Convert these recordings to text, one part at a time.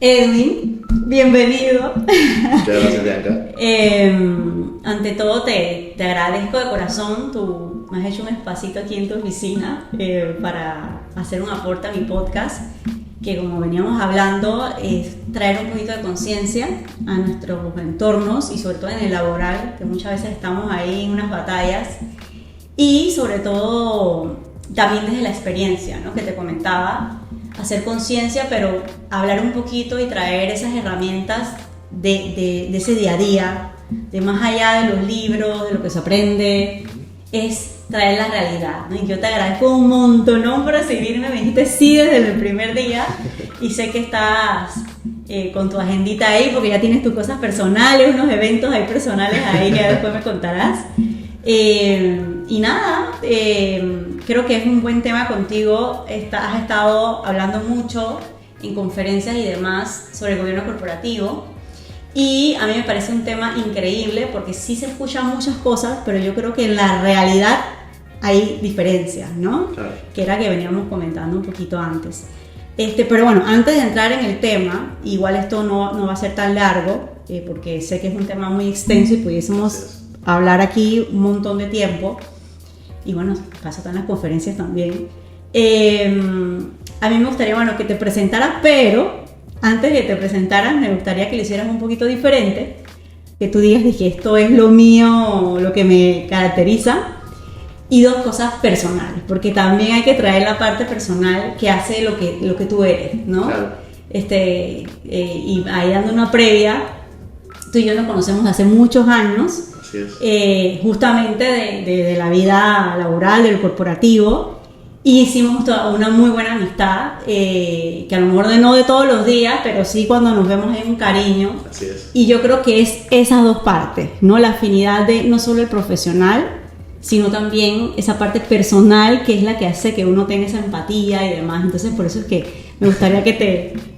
Edwin, bienvenido. Muchas gracias, Bianca. Ante todo te agradezco de corazón, tú me has hecho un espacito aquí en tu oficina para hacer un aporte a mi podcast, que como veníamos hablando es traer un poquito de conciencia a nuestros entornos y sobre todo en el laboral, que muchas veces estamos ahí en unas batallas, y sobre todo también desde la experiencia, ¿no? Que te comentaba, hacer conciencia, pero hablar un poquito y traer esas herramientas de ese día a día, de más allá de los libros, de lo que se aprende, es traer la realidad, ¿no? Y yo te agradezco un montón, ¿no?, por seguirme. Me dijiste sí desde el primer día y sé que estás con tu agendita ahí porque ya tienes tus cosas personales, unos eventos ahí personales ahí que después me contarás. Y nada, creo que es un buen tema contigo. Has estado hablando mucho en conferencias y demás sobre el gobierno corporativo y a mí me parece un tema increíble porque sí se escuchan muchas cosas, pero yo creo que en la realidad hay diferencias, ¿no? Claro. Que era que veníamos comentando un poquito antes. Pero bueno, antes de entrar en el tema, igual esto no va a ser tan largo porque sé que es un tema muy extenso y pudiésemos hablar aquí un montón de tiempo. Y bueno, pasa en las conferencias también. A mí me gustaría, bueno, que te presentaras, pero antes de que te presentaras, me gustaría que lo hicieras un poquito diferente, que tú digas que esto es lo mío, lo que me caracteriza, y dos cosas personales, porque también hay que traer la parte personal que hace lo que tú eres, ¿no? Claro. Y ahí dando una previa, tú y yo nos conocemos hace muchos años. Así es. Justamente de la vida laboral, del corporativo, y hicimos una muy buena amistad, que a lo mejor no de todos los días, pero sí cuando nos vemos hay un cariño. Así es. Y yo creo que es esas dos partes, ¿no? La afinidad de no solo el profesional, sino también esa parte personal que es la que hace que uno tenga esa empatía y demás. Entonces por eso es que me gustaría que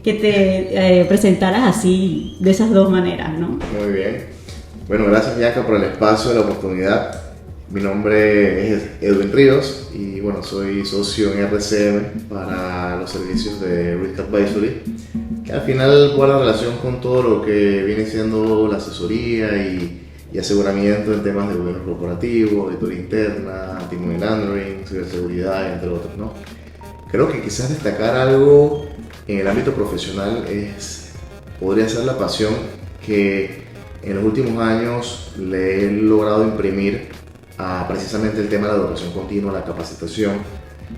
te presentaras así, de esas dos maneras, ¿no? Muy bien. Bueno, gracias, Bianca, por el espacio, la oportunidad. Mi nombre es Edwin Ríos y bueno, soy socio en RCM para los servicios de Risk Advisory, que al final guarda relación con todo lo que viene siendo la asesoría y aseguramiento en temas de gobierno corporativo, auditoría interna, anti-money laundering, ciberseguridad, entre otros, ¿no? Creo que quizás destacar algo en el ámbito profesional podría ser la pasión que en los últimos años le he logrado imprimir a precisamente el tema de la educación continua, la capacitación.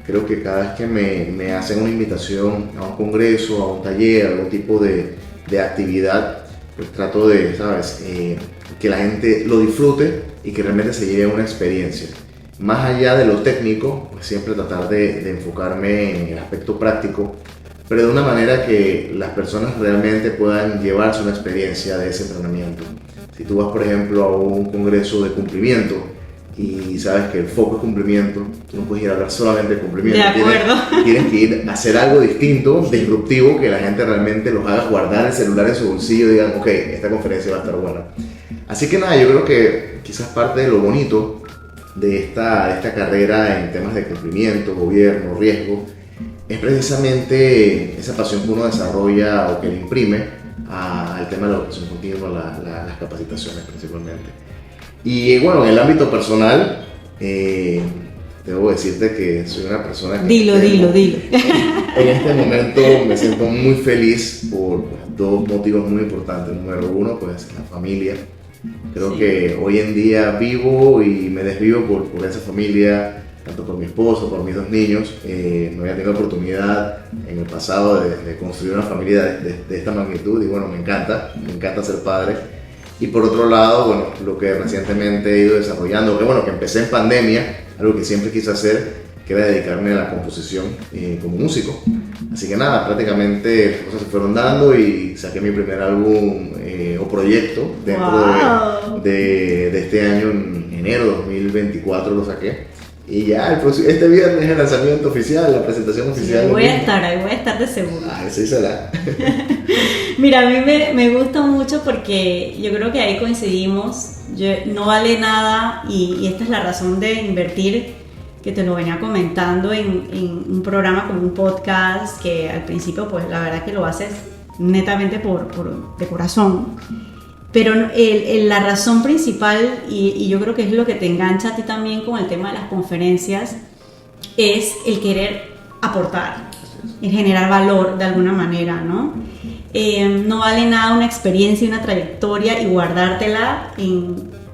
Creo que cada vez que me hacen una invitación a un congreso, a un taller, a algún tipo de actividad, pues trato de, ¿sabes?, que la gente lo disfrute y que realmente se lleve una experiencia. Más allá de lo técnico, pues siempre tratar de enfocarme en el aspecto práctico, pero de una manera que las personas realmente puedan llevarse una experiencia de ese entrenamiento. Si tú vas, por ejemplo, a un congreso de cumplimiento y sabes que el foco es cumplimiento, tú no puedes ir a hablar solamente de cumplimiento. De acuerdo. Tienes que ir a hacer algo distinto, disruptivo, que la gente realmente los haga guardar el celular en su bolsillo y digan, ok, esta conferencia va a estar buena. Así que nada, yo creo que quizás parte de lo bonito de esta carrera en temas de cumplimiento, gobierno, riesgo, es precisamente esa pasión que uno desarrolla o que le imprime al tema de la educación continua, las capacitaciones principalmente. Y bueno, en el ámbito personal, debo decirte que soy una persona que... Dilo. En este momento me siento muy feliz por dos motivos muy importantes. Número uno, pues la familia. Creo que hoy en día vivo y me desvivo por esa familia, tanto por mi esposo, por mis dos niños. No había tenido oportunidad en el pasado de construir una familia de esta magnitud y bueno, me encanta ser padre. Y por otro lado, bueno, lo que recientemente he ido desarrollando, que empecé en pandemia, algo que siempre quise hacer, que era dedicarme a la composición como músico. Así que nada, prácticamente las cosas se fueron dando y saqué mi primer álbum o proyecto dentro de este año, en enero de 2024 lo saqué. Y ya, este viernes es el lanzamiento oficial, la presentación oficial. Sí, voy a estar de seguro. Sí será. Mira, a mí me gusta mucho porque yo creo que ahí coincidimos. No vale nada y esta es la razón de invertir, que te lo venía comentando en un programa como un podcast, que al principio pues la verdad que lo haces netamente de corazón. Pero la razón principal, y yo creo que es lo que te engancha a ti también con el tema de las conferencias, es el querer aportar, el generar valor de alguna manera, ¿no? No vale nada una experiencia y una trayectoria y guardártela,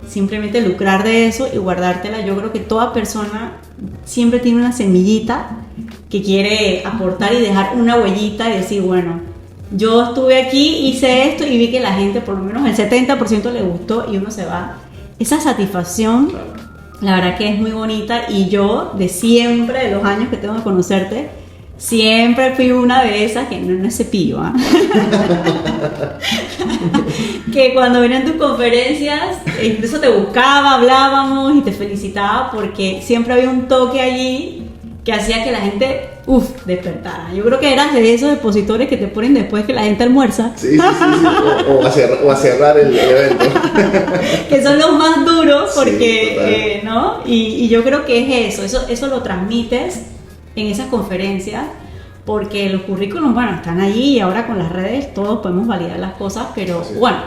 simplemente lucrar de eso y guardártela. Yo creo que toda persona siempre tiene una semillita que quiere aportar y dejar una huellita y decir, bueno, yo estuve aquí, hice esto y vi que la gente, por lo menos el 70% le gustó y uno se va. Esa satisfacción, la verdad que es muy bonita, y yo de siempre, de los años que tengo de conocerte, siempre fui una de esas que no es cepillo, ¿eh? Que cuando venían tus conferencias, incluso te buscaba, hablábamos y te felicitaba porque siempre había un toque allí que hacía que la gente, despertara. Yo creo que eras de esos expositores que te ponen después que la gente almuerza. Sí. O a cerrar el evento. Que son los más duros porque, sí, ¿no? Y yo creo que es eso lo transmites en esas conferencias, porque los currículums, bueno, están allí y ahora con las redes todos podemos validar las cosas, pero bueno,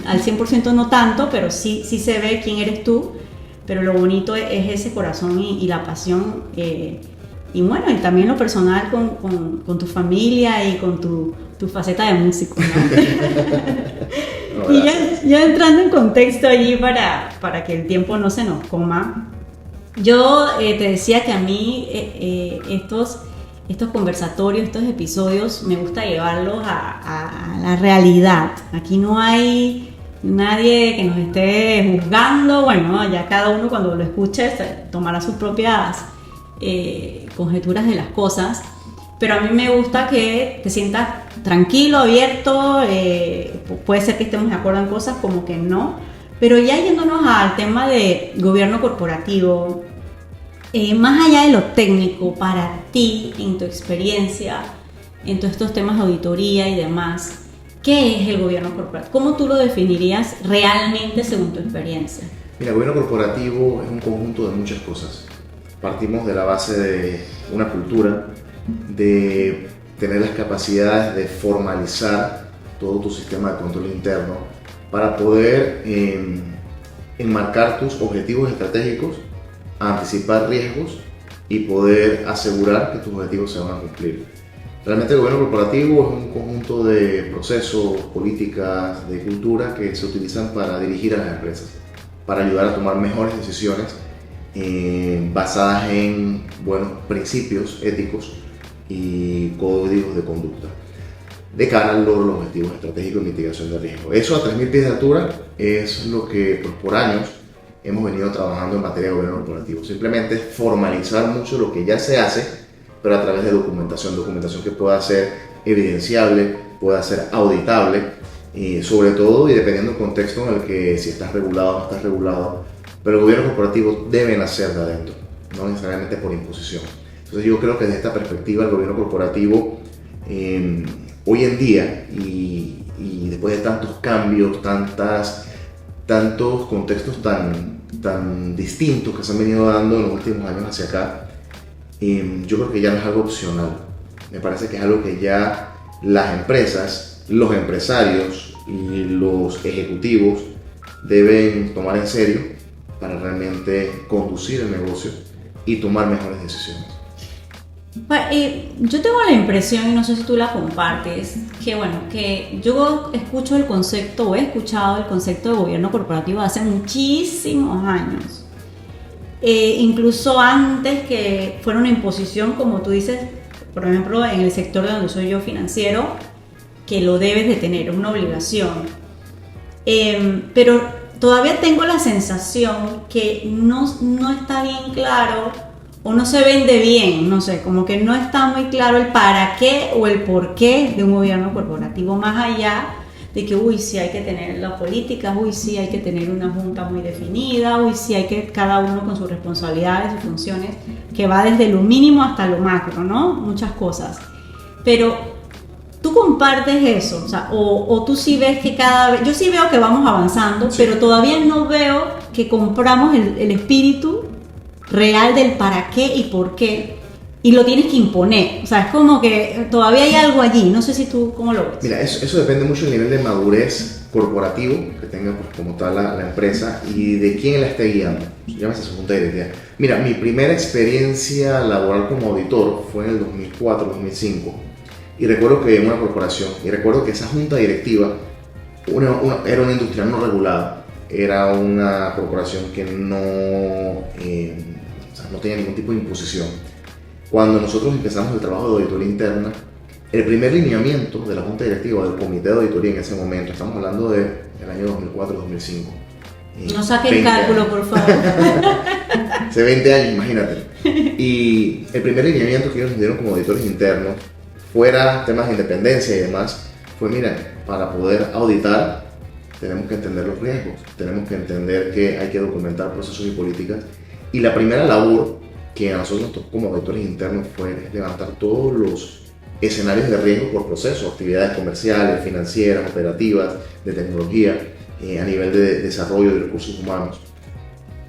al 100% no tanto, pero sí se ve quién eres tú. Pero lo bonito es ese corazón y la pasión, y bueno, y también lo personal con tu familia y con tu faceta de músico, ¿no? Y ya entrando en contexto allí para que el tiempo no se nos coma, yo te decía que a mí estos conversatorios, estos episodios, me gusta llevarlos a la realidad. Aquí no hay nadie que nos esté juzgando. Bueno, ya cada uno cuando lo escuche tomará sus propias conjeturas de las cosas, pero a mí me gusta que te sientas tranquilo, abierto. Puede ser que estemos de acuerdo en cosas, como que no, pero ya yéndonos al tema de gobierno corporativo, más allá de lo técnico, para ti, en tu experiencia, en todos estos temas de auditoría y demás, ¿qué es el gobierno corporativo? ¿Cómo tú lo definirías realmente según tu experiencia? Mira, el gobierno corporativo es un conjunto de muchas cosas. Partimos de la base de una cultura, de tener las capacidades de formalizar todo tu sistema de control interno para poder enmarcar tus objetivos estratégicos, anticipar riesgos y poder asegurar que tus objetivos se van a cumplir. Realmente el gobierno corporativo es un conjunto de procesos, políticas, de cultura que se utilizan para dirigir a las empresas, para ayudar a tomar mejores decisiones basadas en buenos principios éticos y códigos de conducta de cara al logro de los objetivos estratégicos y mitigación de riesgo. Eso a 3.000 pies de altura es lo que por años hemos venido trabajando en materia de gobierno corporativo. Simplemente formalizar mucho lo que ya se hace, pero a través de documentación que pueda ser evidenciable, pueda ser auditable, y sobre todo, y dependiendo del contexto en el que si estás regulado o no estás regulado, pero el gobierno corporativo debe nacer de adentro, no necesariamente por imposición. Entonces yo creo que desde esta perspectiva el gobierno corporativo hoy en día, y después de tantos cambios, tantos contextos tan distintos que se han venido dando en los últimos años hacia acá, yo creo que ya no es algo opcional. Me parece que es algo que ya las empresas, los empresarios y los ejecutivos deben tomar en serio para realmente conducir el negocio y tomar mejores decisiones. Yo tengo la impresión, y no sé si tú la compartes, que yo escucho el concepto, o he escuchado el concepto de gobierno corporativo hace muchísimos años. Incluso antes que fuera una imposición, como tú dices, por ejemplo, en el sector de donde soy yo, financiero, que lo debes de tener, es una obligación. Pero todavía tengo la sensación que no está bien claro, o no se vende bien, no sé, como que no está muy claro el para qué o el por qué de un gobierno corporativo, más allá de que, sí hay que tener las políticas, sí hay que tener una junta muy definida, sí hay que cada uno con sus responsabilidades, sus funciones, que va desde lo mínimo hasta lo macro, ¿no? Muchas cosas. Pero tú compartes eso, o tú sí ves que cada vez, yo sí veo que vamos avanzando, sí, pero todavía no veo que compramos el espíritu real del para qué y por qué y lo tienes que imponer. O sea, es como que todavía hay algo allí. No sé si tú, ¿cómo lo ves? Mira, eso depende mucho del nivel de madurez corporativo que tenga pues, como tal la empresa y de quién la esté guiando. Llámese su junta directiva. Mira, mi primera experiencia laboral como auditor fue en el 2004-2005 y recuerdo que en una corporación, y recuerdo que esa junta directiva era una industria no regulada, era una corporación que no tenía ningún tipo de imposición. Cuando nosotros empezamos el trabajo de auditoría interna, el primer lineamiento de la junta directiva del comité de auditoría en ese momento, estamos hablando del año 2004-2005. No saquen cálculo, por favor. Hace 20 años, imagínate. Y el primer lineamiento que ellos nos dieron como auditores internos, fuera temas de independencia y demás, fue, mira, para poder auditar tenemos que entender los riesgos, tenemos que entender que hay que documentar procesos y políticas. Y la primera labor que a nosotros como auditores internos fue levantar todos los escenarios de riesgo por proceso, actividades comerciales, financieras, operativas, de tecnología, a nivel de desarrollo de recursos humanos,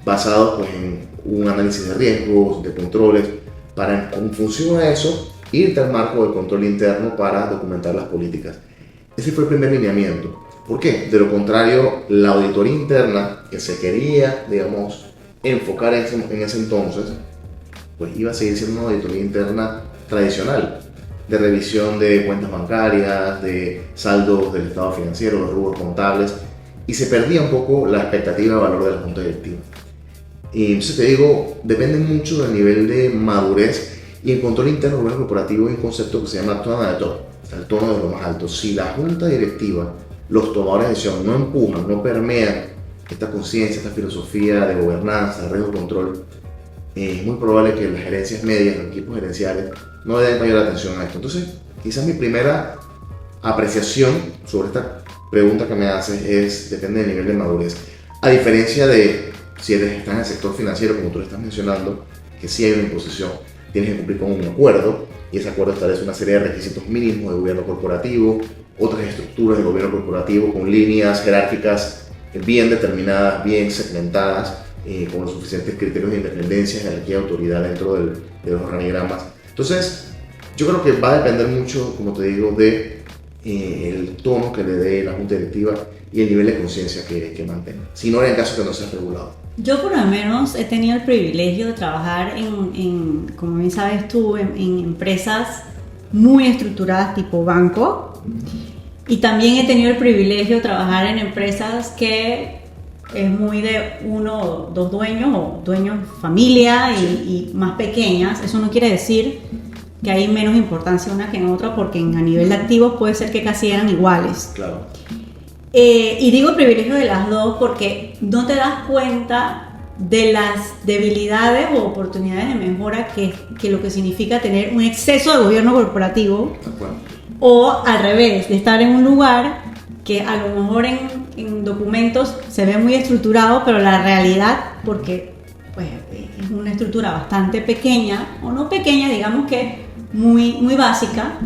basados pues, en un análisis de riesgos, de controles, para en función a eso irte al marco del control interno para documentar las políticas. Ese fue el primer lineamiento. ¿Por qué? De lo contrario, la auditoría interna que se quería, digamos, enfocar en ese entonces, pues iba a seguir siendo una auditoría interna tradicional, de revisión de cuentas bancarias, de saldos del estado financiero, los rubros contables, y se perdía un poco la expectativa de valor de la junta directiva. Y entonces te digo, depende mucho del nivel de madurez, y en control interno del gobierno corporativo hay un concepto que se llama tone de top, o sea, el tono de lo más alto. Si la junta directiva, los tomadores de decisión no empujan, no permean esta conciencia, esta filosofía de gobernanza, de riesgo control, es muy probable que las gerencias medias, los equipos gerenciales, no le den mayor atención a esto. Entonces, quizás mi primera apreciación sobre esta pregunta que me haces es, depende del nivel de madurez. A diferencia de si estás en el sector financiero, como tú le estás mencionando, que sí hay una imposición, tienes que cumplir con un acuerdo, y ese acuerdo establece una serie de requisitos mínimos de gobierno corporativo, otras estructuras de gobierno corporativo con líneas jerárquicas bien determinadas, bien segmentadas, con los suficientes criterios de independencia, jerarquía y autoridad dentro de los organigramas. Entonces, yo creo que va a depender mucho, como te digo, de el tono que le dé la junta directiva y el nivel de conciencia que mantenga, si no en el caso que no sea regulado. Yo por lo menos he tenido el privilegio de trabajar como bien sabes tú, en empresas muy estructuradas tipo banco, y también he tenido el privilegio de trabajar en empresas que es muy de uno o dos dueños, o dueños familia y más pequeñas. Eso no quiere decir que hay menos importancia una que en otra, porque a nivel de activos puede ser que casi eran iguales. Claro. Y digo privilegio de las dos porque no te das cuenta de las debilidades o oportunidades de mejora que lo que significa tener un exceso de gobierno corporativo, o al revés, de estar en un lugar que a lo mejor en documentos se ve muy estructurado, pero la realidad, porque pues, es una estructura bastante pequeña, o no pequeña, digamos que muy, muy básica,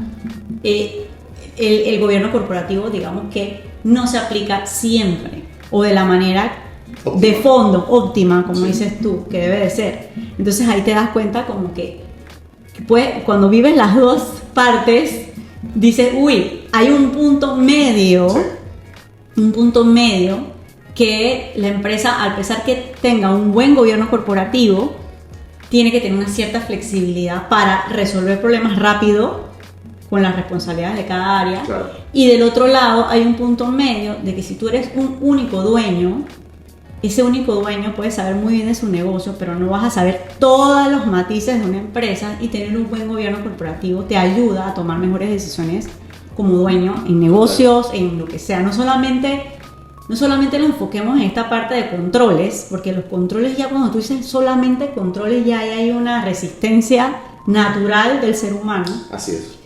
el gobierno corporativo, digamos que no se aplica siempre, o de la manera óptima, de fondo, óptima, como dices tú, que debe de ser. Entonces ahí te das cuenta como que cuando vives las dos partes, dices, uy, hay un punto medio, que la empresa, a pesar que tenga un buen gobierno corporativo, tiene que tener una cierta flexibilidad para resolver problemas rápido con las responsabilidades de cada área. Claro. Y del otro lado hay un punto medio de que si tú eres un único dueño, ese único dueño puede saber muy bien de su negocio, pero no vas a saber todos los matices de una empresa, y tener un buen gobierno corporativo te ayuda a tomar mejores decisiones como dueño en negocios, en lo que sea. No solamente lo enfoquemos en esta parte de controles, porque los controles, ya cuando tú dices solamente controles, ya hay una resistencia natural del ser humano. Así es.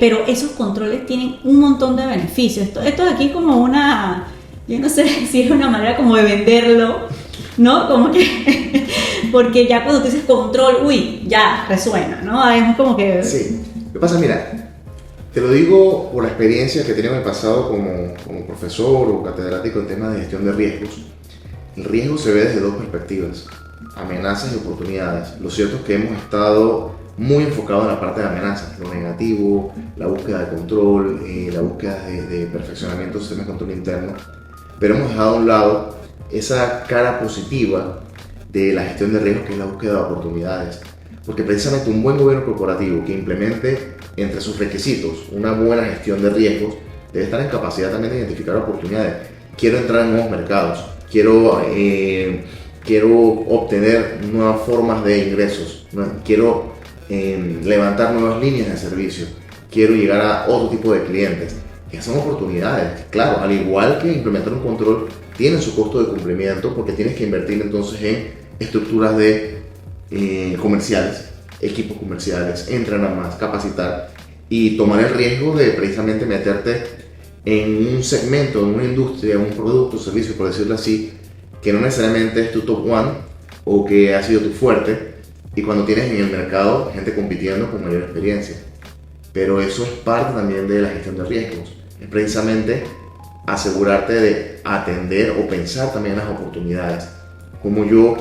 Pero esos controles tienen un montón de beneficios. Esto es aquí como una, yo no sé si es una manera como de venderlo, ¿no? Como que, porque ya cuando tú dices control, uy, ya resuena, ¿no? Es como que... Sí. Lo que pasa, mira, te lo digo por la experiencia que he tenido en el pasado como profesor o catedrático en temas de gestión de riesgos. El riesgo se ve desde dos perspectivas, amenazas y oportunidades. Lo cierto es que hemos estado muy enfocado en la parte de amenazas, lo negativo, la búsqueda de control, la búsqueda de perfeccionamiento del sistema de control interno, pero hemos dejado a un lado esa cara positiva de la gestión de riesgos, que es la búsqueda de oportunidades, porque precisamente un buen gobierno corporativo que implemente entre sus requisitos una buena gestión de riesgos debe estar en capacidad también de identificar oportunidades. Quiero entrar en nuevos mercados, quiero obtener nuevas formas de ingresos, quiero levantar nuevas líneas de servicio, quiero llegar a otro tipo de clientes. Esas son oportunidades. Claro, al igual que implementar un control, tiene su costo de cumplimiento, porque tienes que invertir entonces en estructuras de comerciales, equipos comerciales, entrenar más, capacitar y tomar el riesgo de precisamente meterte en un segmento, en una industria, un producto, servicio, por decirlo así, que no necesariamente es tu top one o que ha sido tu fuerte, y cuando tienes en el mercado gente compitiendo con mayor experiencia. Pero eso es parte también de la gestión de riesgos, es precisamente asegurarte de atender o pensar también en las oportunidades, como yo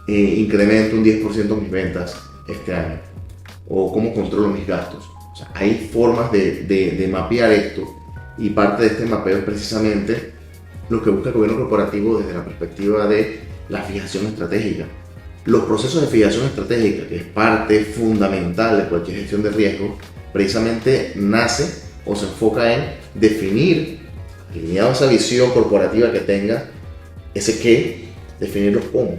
incremento un 10% mis ventas este año, o cómo controlo mis gastos. O sea, hay formas de mapear esto, y parte de este mapeo es precisamente lo que busca el gobierno corporativo desde la perspectiva de la fijación estratégica. Los procesos de fijación estratégica, que es parte fundamental de cualquier gestión de riesgo, precisamente nace o se enfoca en definir, alineado a esa visión corporativa que tenga, ese qué, definirlo cómo.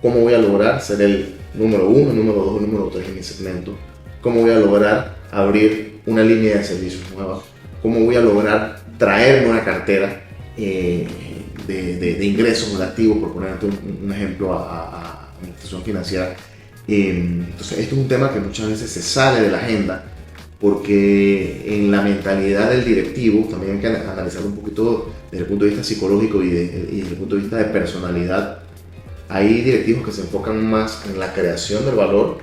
¿Cómo voy a lograr ser el número 1, el número 2, el número 3 en mi segmento? ¿Cómo voy a lograr abrir una línea de servicios nueva? ¿Cómo voy a lograr traerme una cartera de ingresos o de activos, por ponerte un ejemplo, a una institución financiera? Entonces, esto es un tema que muchas veces se sale de la agenda, porque en la mentalidad del directivo también hay que analizarlo un poquito desde el punto de vista psicológico y desde el punto de vista de personalidad. Hay directivos que se enfocan más en la creación del valor,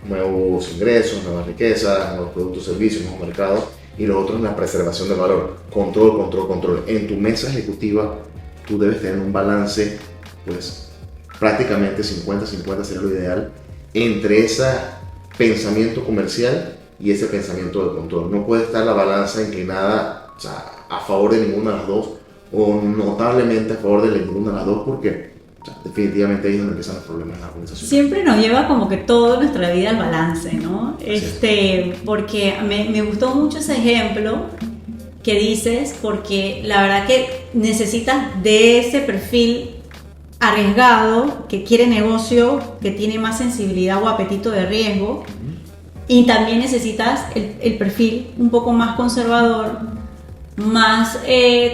nuevos ingresos, nuevas riquezas, nuevos productos, servicios, nuevos mercados, y los otros en la preservación del valor, control, control, control. En tu mesa ejecutiva tú debes tener un balance, pues prácticamente 50-50 sería lo ideal, entre ese pensamiento comercial y ese pensamiento de control. No puede estar la balanza inclinada, o sea, a favor de ninguna de las dos, o notablemente a favor de ninguna de las dos, porque definitivamente ahí es donde empiezan los problemas en la organización. Siempre nos lleva como que toda nuestra vida al balance, ¿no? Porque me gustó mucho ese ejemplo que dices, porque la verdad que necesitas de ese perfil arriesgado, que quiere negocio, que tiene más sensibilidad o apetito de riesgo, y también necesitas el perfil un poco más conservador, más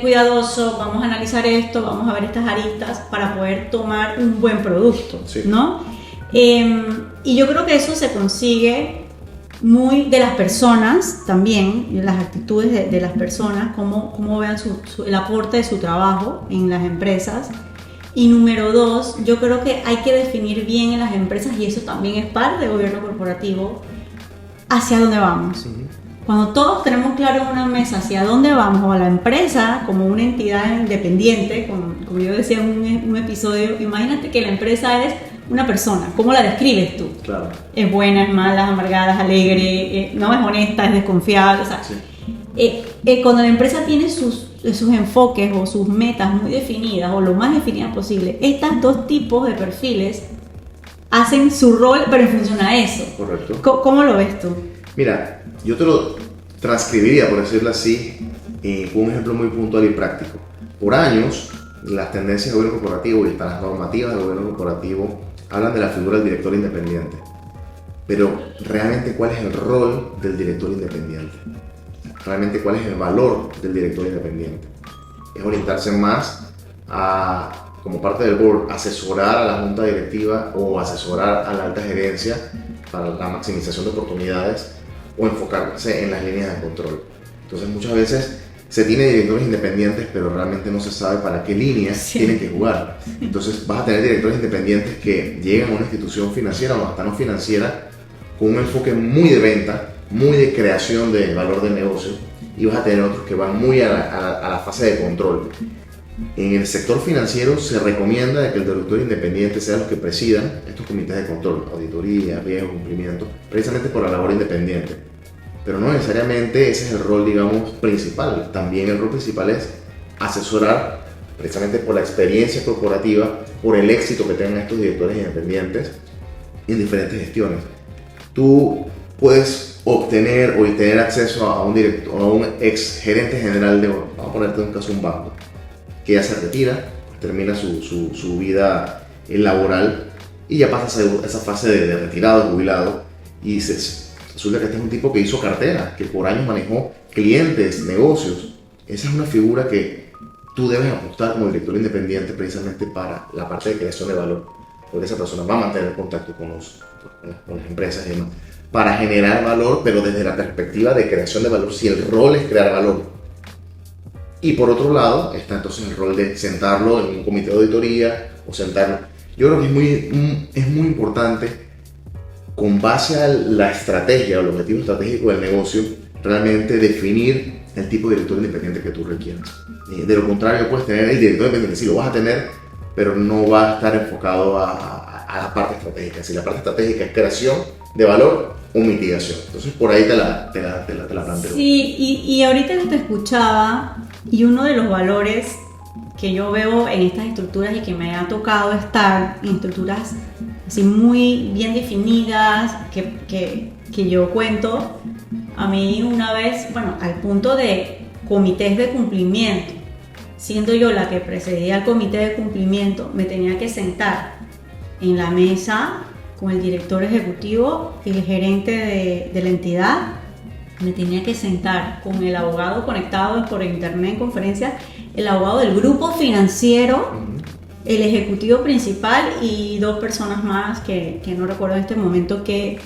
cuidadoso. Vamos a analizar esto, vamos a ver estas aristas para poder tomar un buen producto, sí, ¿no? Y yo creo que eso se consigue muy de las personas también, las actitudes de las personas, cómo vean el aporte de su trabajo en las empresas. Y número 2, yo creo que hay que definir bien en las empresas, y eso también es parte del gobierno corporativo, hacia dónde vamos. Cuando todos tenemos claro en una mesa hacia dónde vamos, o a la empresa como una entidad independiente, como yo decía en un episodio, imagínate que la empresa es una persona. ¿Cómo la describes tú? Claro. Es buena, es mala, es amargada, es alegre, no es honesta, es desconfiada. O sea, sí. Cuando la empresa tiene sus enfoques o sus metas muy definidas, o lo más definidas posible, estos dos tipos de perfiles hacen su rol, pero en función a eso. Correcto. ¿Cómo lo ves tú? Mira, yo te lo transcribiría, por decirlo así, con un ejemplo muy puntual y práctico. Por años, las tendencias del gobierno corporativo y hasta las normativas del gobierno corporativo hablan de la figura del director independiente. Pero, ¿realmente cuál es el rol del director independiente? ¿Realmente cuál es el valor del director independiente? Es orientarse más a, como parte del board, asesorar a la junta directiva o asesorar a la alta gerencia para la maximización de oportunidades, o enfocarse en las líneas de control. Entonces muchas veces se tiene directores independientes, pero realmente no se sabe para qué líneas tienen que jugar. Entonces vas a tener directores independientes que llegan a una institución financiera o hasta no financiera con un enfoque muy de venta, muy de creación de valor del negocio, y vas a tener otros que van muy a la fase de control. En el sector financiero se recomienda que el director independiente sea los que presidan estos comités de control, auditoría, riesgo, cumplimiento, precisamente por la labor independiente. Pero no necesariamente ese es el rol, digamos, principal. También el rol principal es asesorar, precisamente por la experiencia corporativa, por el éxito que tengan estos directores independientes en diferentes gestiones. Tú puedes obtener o tener acceso a un director, a un ex gerente general de, vamos a ponerte en un caso, un banco, que ya se retira, termina su vida laboral y ya pasa esa fase de retirado, jubilado, y resulta que este es un tipo que hizo cartera, que por años manejó clientes, negocios. Esa es una figura que tú debes apostar como director independiente precisamente para la parte de creación de valor, porque esa persona va a mantener contacto con las empresas y demás, para generar valor, pero desde la perspectiva de creación de valor, si el rol es crear valor. Y por otro lado está entonces el rol de sentarlo en un comité de auditoría o sentarlo. Yo creo que es muy importante, con base a la estrategia o el objetivo estratégico del negocio, realmente definir el tipo de director independiente que tú requieras. De lo contrario, puedes tener el director independiente, sí lo vas a tener, pero no va a estar enfocado a la parte estratégica. Si la parte estratégica es creación de valor o mitigación. Entonces por ahí te la planteo. Sí, y ahorita que te escuchaba, y uno de los valores que yo veo en estas estructuras y que me ha tocado estar en estructuras así muy bien definidas, que yo cuento, a mí una vez, bueno, al punto de comités de cumplimiento, siendo yo la que precedía al comité de cumplimiento, me tenía que sentar en la mesa con el director ejecutivo y el gerente de la entidad. Me tenía que sentar con el abogado conectado por internet en conferencia, el abogado del grupo financiero, el ejecutivo principal y 2 personas más que no recuerdo en este momento qué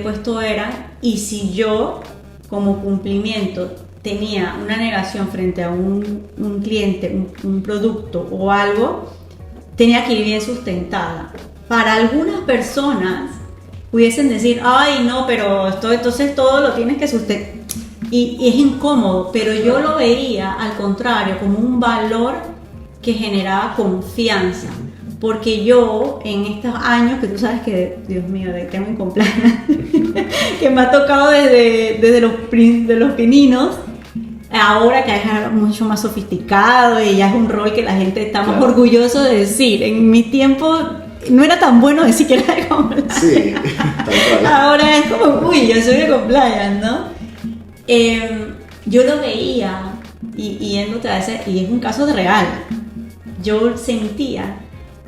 puesto era. Y si yo como cumplimiento tenía una negación frente a un cliente, un producto o algo, tenía que ir bien sustentada. Para algunas personas pudiesen decir, ay no, pero entonces todo lo tienes que sustentar, y es incómodo, pero yo lo veía al contrario como un valor que generaba confianza, porque yo en estos años que tú sabes que, Dios mío, tengo en compliance, que me ha tocado desde los pininos, ahora que es mucho más sofisticado y ya es un rol que la gente está más orgulloso de decir. En mi tiempo no era tan bueno decir que era de compliance. Sí, tal cual. Ahora es como, uy, yo soy de compliance, ¿no? Yo lo veía y es un caso real. Yo sentía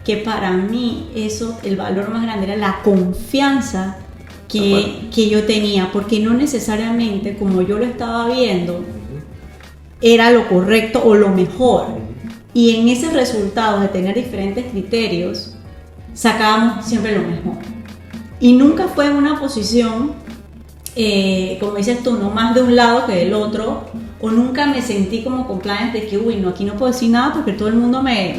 que para mí eso, el valor más grande era la confianza que yo tenía, porque no necesariamente como yo lo estaba viendo era lo correcto o lo mejor, y en ese resultado de tener diferentes criterios sacábamos siempre lo mejor, y nunca fue en una posición como dices tú, no más de un lado que del otro, o nunca me sentí como compliance de que uy, no, aquí no puedo decir nada porque todo el mundo me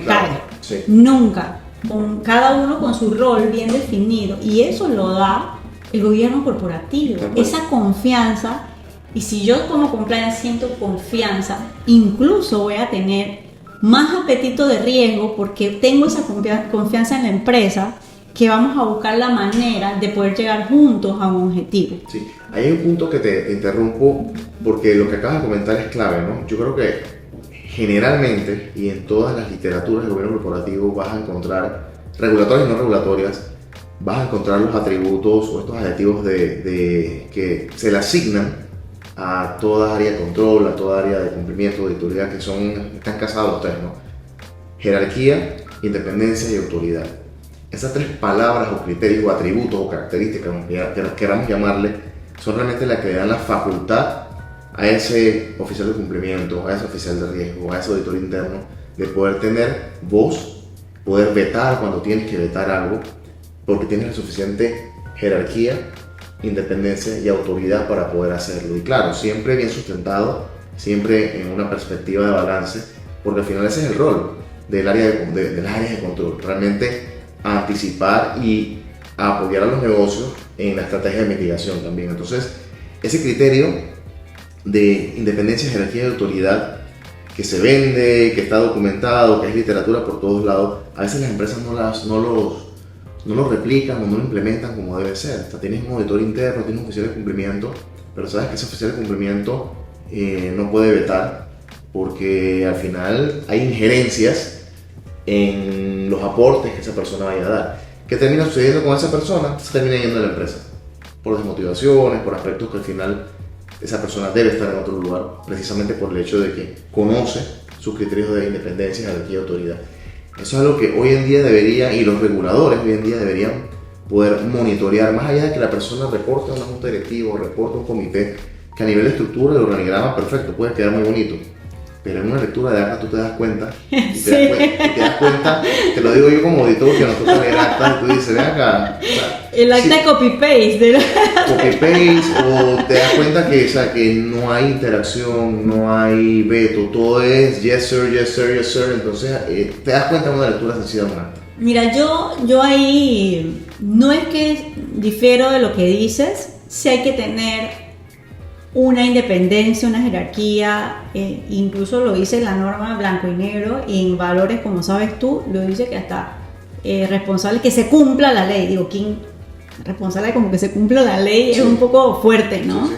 Claro, cae. sí. Nunca, con cada uno con su rol bien definido, y eso lo da el gobierno corporativo, esa confianza. Y si yo como compliance siento confianza, incluso voy a tener más apetito de riesgo porque tengo esa confianza en la empresa, que vamos a buscar la manera de poder llegar juntos a un objetivo. Sí, hay un punto que te interrumpo porque lo que acabas de comentar es clave, ¿no? Yo creo que generalmente y en todas las literaturas del gobierno corporativo vas a encontrar, regulatorias y no regulatorias, vas a encontrar los atributos o estos adjetivos que se le asignan a toda área de control, a toda área de cumplimiento, de auditoría, que están casados los tres, ¿no? Jerarquía, independencia y autoridad. Esas 3 palabras o criterios o atributos o características, como queramos llamarle, son realmente las que le dan la facultad a ese oficial de cumplimiento, a ese oficial de riesgo, a ese auditor interno, de poder tener voz, poder vetar cuando tienes que vetar algo, porque tienes la suficiente jerarquía, independencia y autoridad para poder hacerlo. Y claro, siempre bien sustentado, siempre en una perspectiva de balance, porque al final ese es el rol del área de las áreas de control, realmente a anticipar y a apoyar a los negocios en la estrategia de mitigación también. Entonces, ese criterio de independencia, jerarquía y autoridad que se vende, que está documentado, que es literatura por todos lados, a veces las empresas no lo replican o no lo implementan como debe ser. O sea, tienes un auditor interno, tienes un oficial de cumplimiento, pero sabes que ese oficial de cumplimiento no puede vetar porque al final hay injerencias en los aportes que esa persona vaya a dar. ¿Qué termina sucediendo con esa persona? Se termina yendo de la empresa por desmotivaciones, por aspectos que al final esa persona debe estar en otro lugar, precisamente por el hecho de que conoce sus criterios de independencia, jerarquía y autoridad. Eso es algo que hoy en día debería, y los reguladores hoy en día deberían poder monitorear, más allá de que la persona reporte a una junta directiva o reporte a un comité, que a nivel de estructura del organigrama, perfecto, puede quedar muy bonito, pero en una lectura de acta tú te das cuenta, Sí. te das cuenta, te lo digo yo como auditor que nos toca leer actas, y tú dices, ven acá, o sea, El acta de copy-paste. copy-paste, o te das cuenta que, o sea, que no hay interacción, no hay veto, todo es yes sir, yes sir, yes sir, entonces te das cuenta de una lectura sencilla de un acta. Mira, yo ahí no es que difiero de lo que dices, sí hay que tener una independencia, una jerarquía, incluso lo dice la norma blanco y negro, y en valores, como sabes tú, lo dice que hasta responsable que se cumpla la ley. Digo, ¿quién responsable como que se cumpla la ley? Sí. Es un poco fuerte, ¿no? Sí,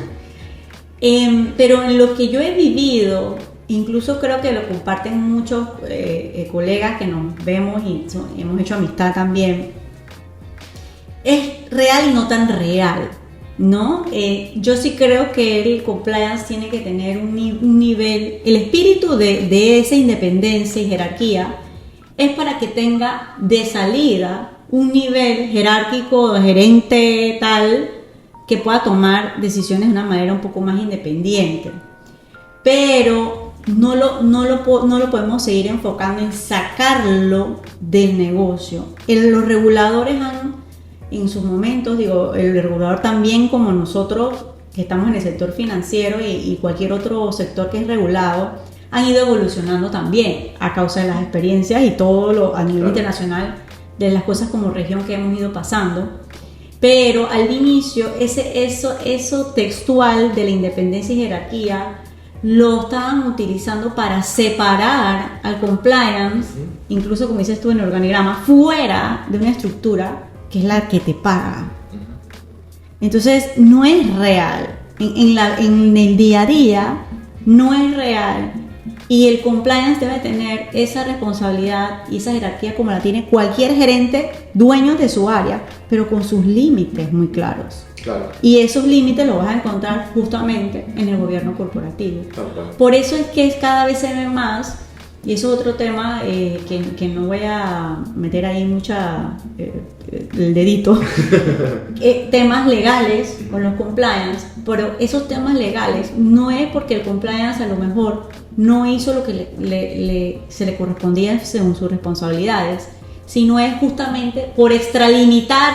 sí. Pero en lo que yo he vivido, incluso creo que lo comparten muchos colegas que nos vemos y hemos hecho amistad también, es real y no tan real, ¿no? Yo sí creo que el compliance tiene que tener un nivel, el espíritu de esa independencia y jerarquía es para que tenga de salida un nivel jerárquico, gerente tal, que pueda tomar decisiones de una manera un poco más independiente. Pero no lo podemos seguir enfocando en sacarlo del negocio. Los reguladores han, en sus momentos, digo, el regulador también como nosotros, que estamos en el sector financiero y cualquier otro sector que es regulado, han ido evolucionando también a causa de las experiencias y todo lo a nivel internacional de las cosas como región que hemos ido pasando. Pero al inicio, eso textual de la independencia y jerarquía lo estaban utilizando para separar al compliance, incluso como dices tú en el organigrama, fuera de una estructura que es la que te paga. Entonces no es real, en el día a día no es real, y el compliance debe tener esa responsabilidad y esa jerarquía como la tiene cualquier gerente dueño de su área, pero con sus límites muy claros. Claro. Y esos límites los vas a encontrar justamente en el gobierno corporativo. Claro. Por eso es que cada vez se ve más, y eso es otro tema que no voy a meter ahí el dedito, temas legales con los compliance, pero esos temas legales no es porque el compliance a lo mejor no hizo lo que se le correspondía según sus responsabilidades, sino es justamente por extralimitar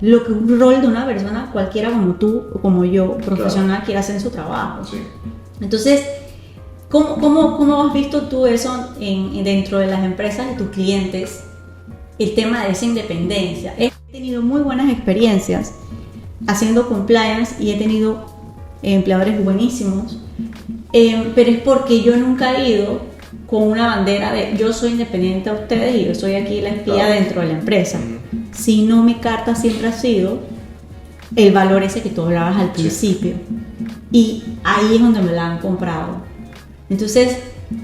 lo que un rol de una persona, cualquiera como tú o como yo, profesional, claro, quiere hacer en su trabajo. Sí. Entonces, ¿cómo has visto tú eso dentro de las empresas de tus clientes? El tema de esa independencia. He tenido muy buenas experiencias haciendo compliance y he tenido empleadores buenísimos, pero es porque yo nunca he ido con una bandera de yo soy independiente a ustedes y yo soy aquí la espía, claro, dentro de la empresa. Sino mi carta siempre ha sido el valor ese que tú hablabas al principio. Sí. Y ahí es donde me la han comprado. Entonces,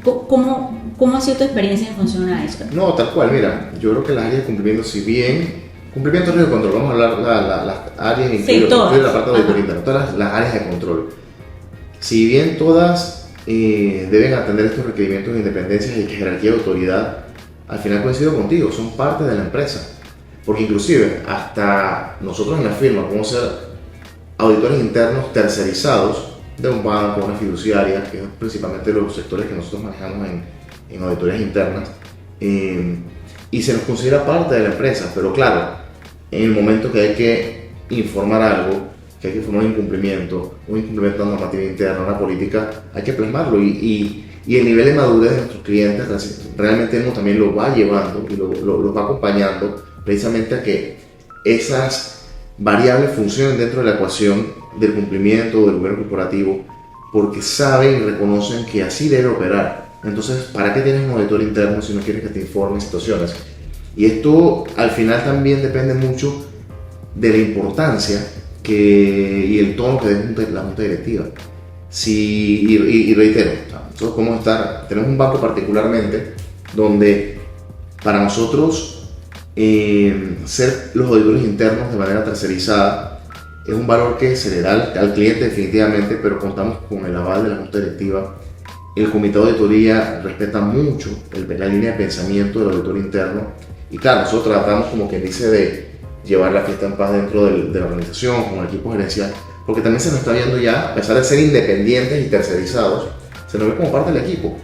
¿cómo ha sido tu experiencia en función a eso? No, tal cual, mira, yo creo que las áreas de cumplimiento, si bien cumplimiento, riesgo y control, vamos a hablar las áreas, sí, todas, la parte de auditoría interna, todas las áreas de control. Si bien todas deben atender estos requerimientos de independencia y jerarquía de autoridad, al final coincido contigo, son parte de la empresa. Porque inclusive hasta nosotros en la firma podemos ser auditores internos tercerizados de un banco, una fiduciaria, que es principalmente los sectores que nosotros manejamos en auditorías internas, y se nos considera parte de la empresa. Pero claro, en el momento que hay que informar algo, que hay que informar un incumplimiento de una normativa interna, una política, hay que plasmarlo, y el nivel de madurez de nuestros clientes realmente también lo va llevando y lo va acompañando precisamente a que esas variables funcionen dentro de la ecuación del cumplimiento del gobierno corporativo, porque saben y reconocen que así debe operar. Entonces, ¿para qué tienes un auditor interno si no quieres que te informe en situaciones? Y esto al final también depende mucho de la importancia y el tono que dé la junta directiva. Y reitero, nosotros podemos tenemos un banco particularmente donde para nosotros ser los auditores internos de manera tercerizada es un valor que se le da al cliente definitivamente, pero contamos con el aval de la junta directiva. El comité de auditoría respeta mucho la línea de pensamiento del auditor interno, y claro, nosotros tratamos, como quien dice, de llevar la fiesta en paz dentro de la organización, con el equipo gerencial, porque también se nos está viendo ya, a pesar de ser independientes y tercerizados, se nos ve como parte del equipo.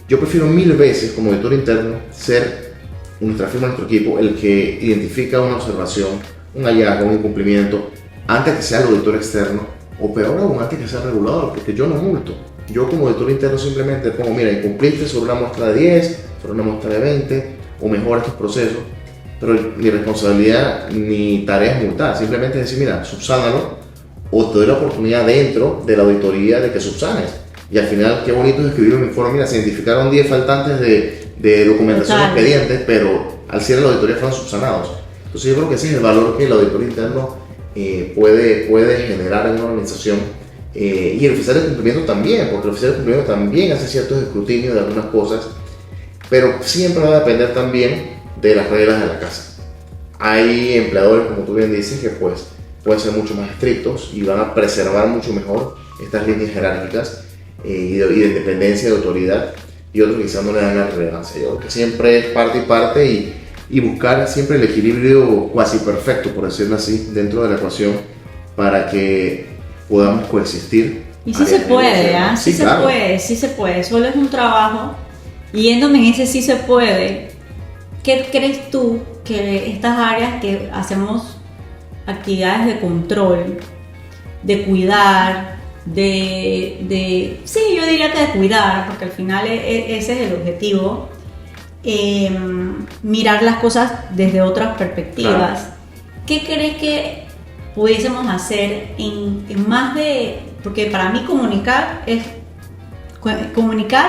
Yo prefiero 1000 veces como auditor interno ser nuestra firma, nuestro equipo, el que identifica una observación, un hallazgo, un incumplimiento, antes que sea el auditor externo, o peor aún, antes que sea el regulador, porque yo no multo. Yo como auditor interno simplemente pongo, mira, incumpliste sobre una muestra de 10, sobre una muestra de 20, o mejora estos procesos, pero mi responsabilidad ni tarea es multar, simplemente decir, mira, subsánalo, o te doy la oportunidad dentro de la auditoría de que subsanes. Y al final, qué bonito es escribir un informe, mira, se identificaron 10 faltantes de documentación expedientes, pero al cierre de la auditoría fueron subsanados. Entonces yo creo que ese es el valor que el auditor interno puede generar en una organización, y el oficial de cumplimiento también, porque el oficial de cumplimiento también hace ciertos escrutinios de algunas cosas, pero siempre va a depender también de las reglas de la casa. Hay empleadores, como tú bien dices, que pues pueden ser mucho más estrictos y van a preservar mucho mejor estas líneas jerárquicas y de independencia, de autoridad, y otros quizás no le dan la relevancia. Yo creo que siempre es parte y parte, y buscar siempre el equilibrio cuasi perfecto, por decirlo así, dentro de la ecuación para que podamos coexistir. Y sí se puede, ¿ah? Sí, claro. Sí se puede, solo es un trabajo. Yéndome en ese sí se puede, ¿qué crees tú que estas áreas que hacemos actividades de control, de cuidar, sí, yo diría que de cuidar, porque al final ese es el objetivo, mirar las cosas desde otras perspectivas? Claro. ¿Qué crees que pudiésemos hacer en más de, porque para mí comunicar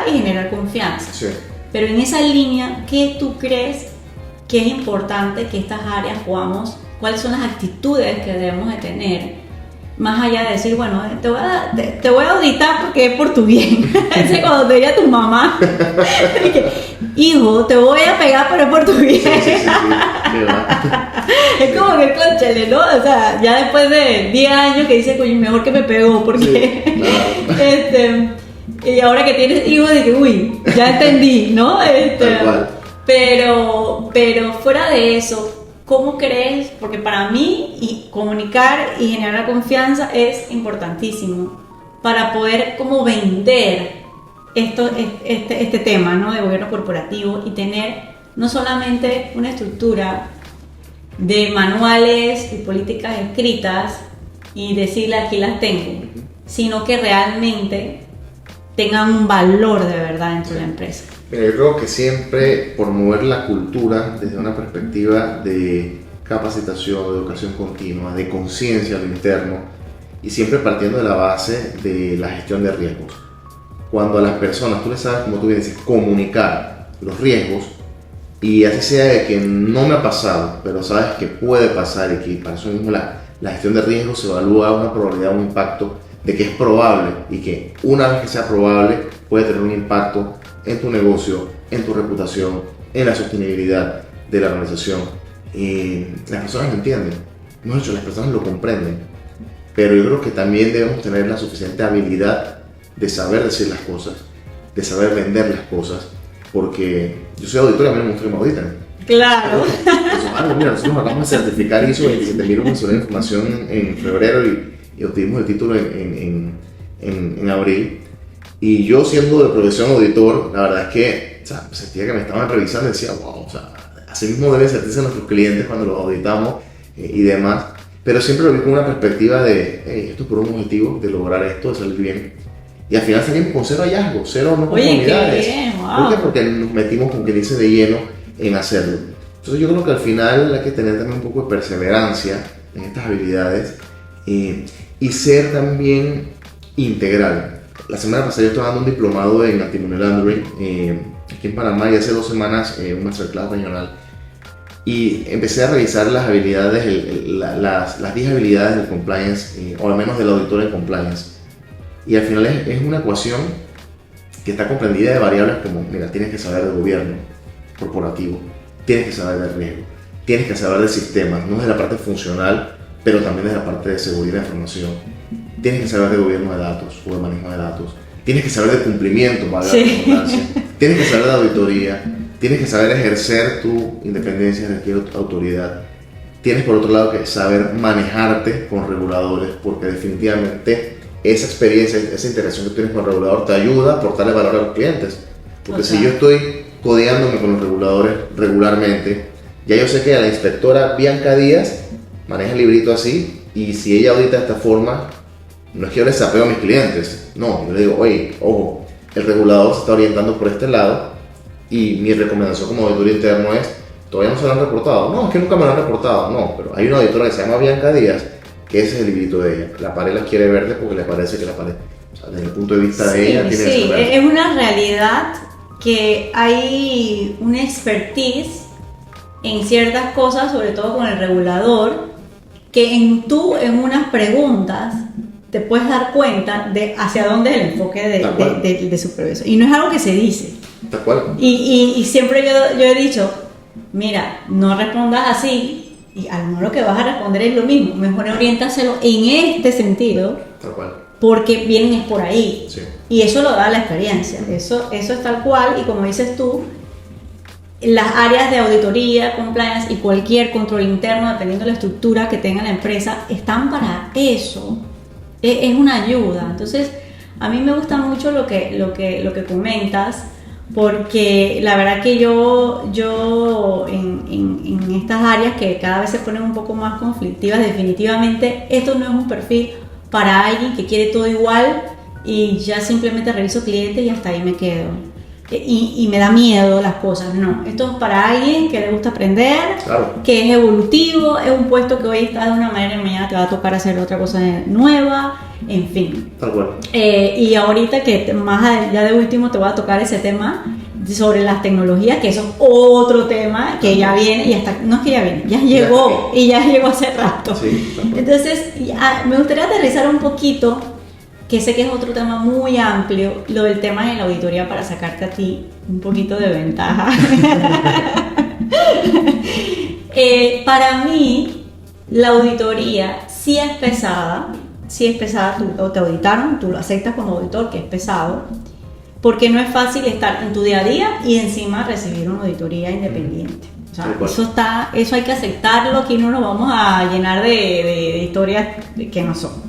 y generar confianza, sí, pero en esa línea, ¿qué tú crees que es importante que estas áreas podamos, cuáles son las actitudes que debemos de tener, más allá de decir, bueno, te voy a auditar porque es por tu bien? Es cuando te diga tu mamá, hijo, te voy a pegar pero es por tu bien. Sí. Es como que cónchale, ¿no? O sea, ya después de 10 años que dice, coño, mejor que me pegó, porque sí, claro. Y ahora que tienes hijos, de que, uy, ya entendí, ¿no? Pero fuera de eso, ¿cómo crees? Porque para mí comunicar y generar confianza es importantísimo para poder como vender este tema, ¿no? De gobierno corporativo, y tener no solamente una estructura de manuales y políticas escritas y decirle aquí las tengo, sino que realmente tengan un valor de verdad dentro de la empresa. Mira, yo creo que siempre promover la cultura desde una perspectiva de capacitación, de educación continua, de conciencia a lo interno, y siempre partiendo de la base de la gestión de riesgos. Cuando a las personas, tú les sabes, como tú bien dices, comunicar los riesgos, y así sea de que no me ha pasado, pero sabes que puede pasar, y que para eso mismo la gestión de riesgos se evalúa una probabilidad, un impacto de que es probable, y que una vez que sea probable puede tener un impacto en tu negocio, en tu reputación, en la sostenibilidad de la organización. Las personas lo entienden, no hecho, las personas lo comprenden, pero yo creo que también debemos tener la suficiente habilidad de saber decir las cosas, de saber vender las cosas, porque yo soy auditor y a mí no me gusta que me auditen. Claro. Mira, nosotros acabamos de certificar ISO 27000 mensual de información en febrero, y obtuvimos el título en abril. Y yo, siendo de profesión auditor, la verdad es que, o sea, sentía que me estaban revisando y decía, wow, o sea, así mismo deben sentirse nuestros clientes cuando los auditamos y demás. Pero siempre lo vi con una perspectiva de, hey, esto es por un objetivo, de lograr esto, de salir bien. Y al final salimos con 0 hallazgos, 0 no conformidades. Qué bien, wow. ¿Por qué? Porque nos metimos, como que dice, de lleno en hacerlo. Entonces yo creo que al final hay que tener también un poco de perseverancia en estas habilidades, y ser también integral. La semana pasada yo estaba dando un diplomado en anti-money laundering aquí en Panamá, y hace 2 semanas un masterclass regional. Y empecé a revisar las habilidades, las 10 habilidades del compliance, o al menos del auditor en compliance. Y al final es una ecuación que está comprendida de variables como, mira, tienes que saber de gobierno corporativo, tienes que saber de riesgo, tienes que saber de sistemas, no desde la parte funcional, pero también desde la parte de seguridad de información. Tienes que saber de gobierno de datos o de manejo de datos. Tienes que saber de cumplimiento, valga la redundancia. Tienes que saber de auditoría. Tienes que saber ejercer tu independencia de cualquier autoridad. Tienes por otro lado que saber manejarte con reguladores, porque definitivamente esa experiencia, esa interacción que tienes con el regulador te ayuda a aportarle valor a los clientes. Porque si yo estoy codeándome con los reguladores regularmente, ya yo sé que a la inspectora Bianca Díaz maneja el librito así, y si ella audita de esta forma, no es que yo le sapeo a mis clientes, no, yo le digo, oye, ojo, el regulador se está orientando por este lado, y mi recomendación como auditor interno es, todavía no se lo han reportado, no, es que nunca me lo han reportado, no, pero hay una auditora que se llama Bianca Díaz, que ese es el librito de ella, la pared la quiere verde porque le parece que la pared, o sea, desde el punto de vista de ella, tiene sí, es una realidad que hay una expertise en ciertas cosas, sobre todo con el regulador, que en unas preguntas te puedes dar cuenta de hacia dónde es el enfoque de supervisor. Y no es algo que se dice. Tal cual. Y siempre yo he dicho, mira, no respondas así, y a lo mejor lo que vas a responder es lo mismo. Mejor oriéntaselo en este sentido. Tal cual. Porque vienen es por ahí. Sí. Y eso lo da la experiencia. Eso es tal cual, y como dices tú, las áreas de auditoría, compliance y cualquier control interno, dependiendo de la estructura que tenga la empresa, están para eso. Es una ayuda. Entonces, a mí me gusta mucho lo que comentas, porque la verdad que yo en estas áreas que cada vez se ponen un poco más conflictivas, definitivamente esto no es un perfil para alguien que quiere todo igual y ya simplemente reviso clientes y hasta ahí me quedo. Y me da miedo las cosas, no. Esto es para alguien que le gusta aprender, claro, que es evolutivo, es un puesto que hoy está de una manera y mañana te va a tocar hacer otra cosa nueva, en fin. Tal cual. Y ahorita que ya de último te va a tocar ese tema sobre las tecnologías, que eso es otro tema que ya viene, y hasta, no es que ya viene, ya llegó, y ya llegó hace rato. Sí, entonces, me gustaría aterrizar un poquito, que sé que es otro tema muy amplio, lo del tema de la auditoría, para sacarte a ti un poquito de ventaja. Para mí, la auditoría sí es pesada, te auditaron, tú lo aceptas como auditor, que es pesado, porque no es fácil estar en tu día a día y encima recibir una auditoría independiente. O sea, eso hay que aceptarlo, aquí no nos vamos a llenar de historias que no son.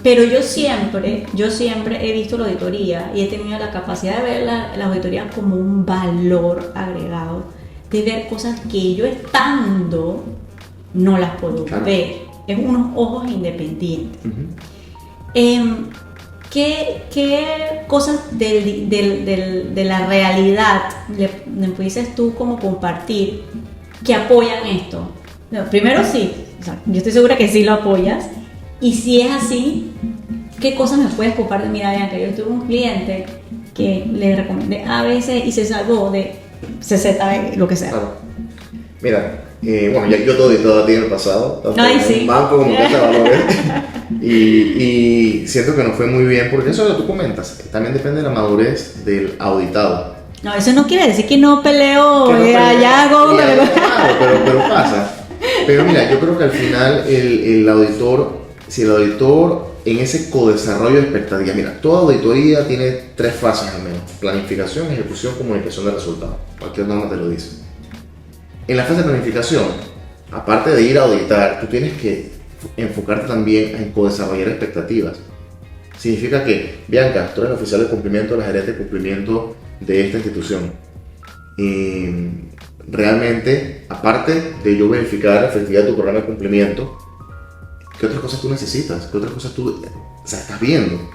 Pero yo siempre he visto la auditoría y he tenido la capacidad de ver la auditoría como un valor agregado, de ver cosas que yo estando no las puedo ver, es unos ojos independientes. ¿Qué cosas de la realidad le pudieses tú como compartir que apoyan esto? No, primero sí, o sea, yo estoy segura que sí lo apoyas. Y si es así, ¿qué cosas me puedes compartir? Mira, Bianca, yo tuve un cliente que le recomendé A, B, C y se salvó de CZ, lo que sea. Claro. Mira, bueno, yo todo editado a ti en el pasado, tanto en un banco como en casa de valores, y siento que no fue muy bien, porque eso es lo que tú comentas, también depende de la madurez del auditado. No, eso no quiere decir que no peleo, allá hago... Claro, pero pasa. Pero mira, yo creo que al final el auditor... Si el auditor en ese codesarrollo de expectativas, mira, toda auditoría tiene 3 fases al menos: planificación, ejecución, comunicación de resultados. Cualquier norma te lo dice. En la fase de planificación, aparte de ir a auditar, tú tienes que enfocarte también en codesarrollar expectativas. Significa que, Bianca, tú eres el oficial de cumplimiento, la gerente de cumplimiento de esta institución. Realmente, aparte de yo verificar la efectividad de tu programa de cumplimiento, ¿qué otras cosas tú necesitas? ¿Qué otras cosas tú estás viendo?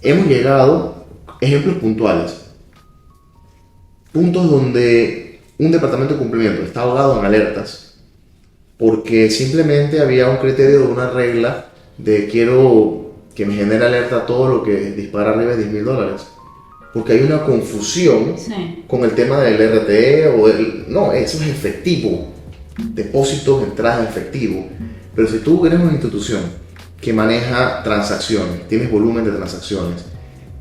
Hemos llegado, ejemplos puntuales, puntos donde un departamento de cumplimiento está ahogado en alertas porque simplemente había un criterio de una regla de quiero que me genera alerta todo lo que dispara arriba de $10,000. Porque hay una confusión con el tema del RTE no, eso es efectivo, depósitos, entradas en efectivo. Pero si tú eres una institución que maneja transacciones, tienes volumen de transacciones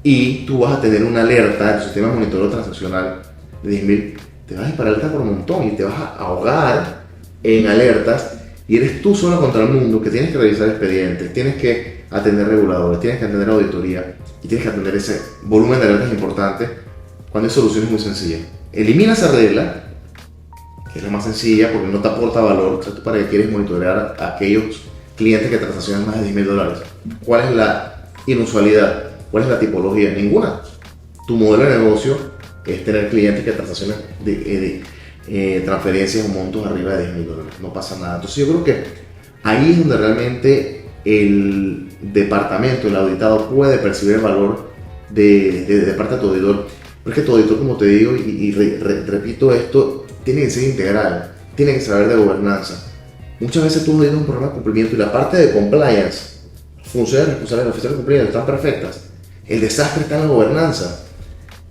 y tú vas a tener una alerta en tu sistema de monitoreo transaccional de 10,000, te vas a disparar alerta por un montón y te vas a ahogar en alertas y eres tú solo contra el mundo que tienes que revisar expedientes, tienes que atender reguladores, tienes que atender auditoría y tienes que atender ese volumen de alertas importante cuando hay soluciones muy sencillas. Elimina esa regla, que es la más sencilla porque no te aporta valor. O sea, tú para qué quieres monitorear a aquellos clientes que transaccionan más de $10,000. ¿Cuál es la inusualidad? ¿Cuál es la tipología? Ninguna. Tu modelo de negocio es tener clientes que transaccionan transferencias o montos arriba de $10,000. No pasa nada. Entonces yo creo que ahí es donde realmente el departamento, el auditado, puede percibir el valor de parte de tu auditor. Pero es que tu auditor, como te digo, repito esto, tiene que ser integral, tiene que saber de gobernanza. Muchas veces tú auditas un programa de cumplimiento y la parte de compliance, funciones responsables del oficial de cumplimiento están perfectas. El desastre está en la gobernanza,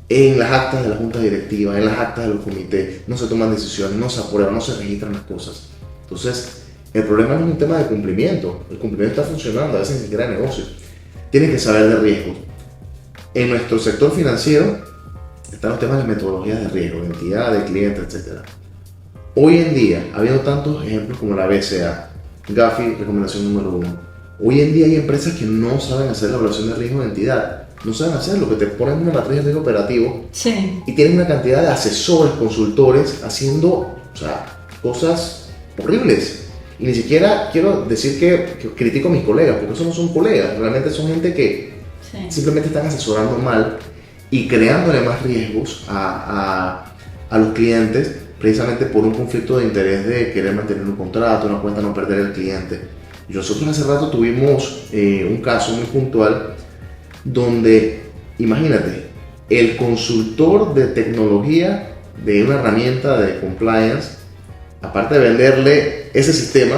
en las actas de la junta directiva, en las actas de los comités. No se toman decisiones, no se aprueban, no se registran las cosas. Entonces, el problema no es un tema de cumplimiento. El cumplimiento está funcionando, a veces ni siquiera de negocio. Tienes que saber de riesgos. En nuestro sector financiero están los temas de metodologías de riesgo, de entidad, de cliente, etc. Hoy en día, habiendo tantos ejemplos como la BCA, Gafi, recomendación número 1, hoy en día hay empresas que no saben hacer la evaluación de riesgo de entidad, no saben hacerlo, que te ponen una matriz de riesgo operativo y tienen una cantidad de asesores, consultores haciendo cosas horribles. Y ni siquiera quiero decir que critico a mis colegas, porque esos no son colegas, realmente son gente que simplemente están asesorando mal y creándole más riesgos a los clientes, precisamente por un conflicto de interés de querer mantener un contrato, una cuenta, no perder el cliente. Y nosotros hace rato tuvimos un caso muy puntual donde, imagínate, el consultor de tecnología de una herramienta de compliance, aparte de venderle ese sistema,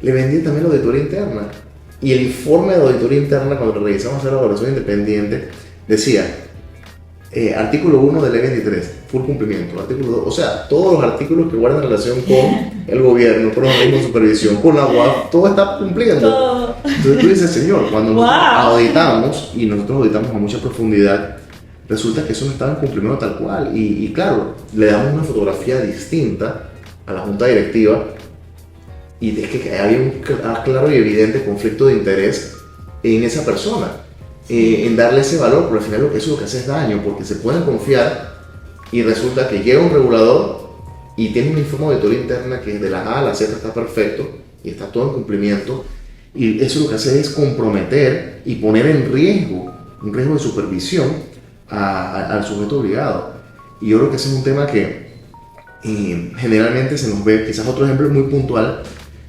le vendía también la auditoría interna. Y el informe de auditoría interna, cuando revisamos hacer la evaluación independiente, decía artículo 1 del E23, full cumplimiento. Artículo 2, o sea, todos los artículos que guardan relación con el gobierno, con los organismos de supervisión, con la UAF, todo está cumpliendo. Entonces tú dices, señor, cuando nosotros auditamos, y nosotros auditamos a mucha profundidad, resulta que eso no estaba en cumplimiento tal cual. Y claro, le damos una fotografía distinta a la junta directiva, y es que había un claro y evidente conflicto de interés en esa persona, en darle ese valor, pero al final eso es lo que hace es daño, porque se pueden confiar y resulta que llega un regulador y tiene un informe de auditoría interna que de la A a la Z está perfecto y está todo en cumplimiento, y eso lo que hace es comprometer y poner en riesgo, un riesgo de supervisión al sujeto obligado. Y yo creo que ese es un tema que generalmente se nos ve. Quizás otro ejemplo muy puntual: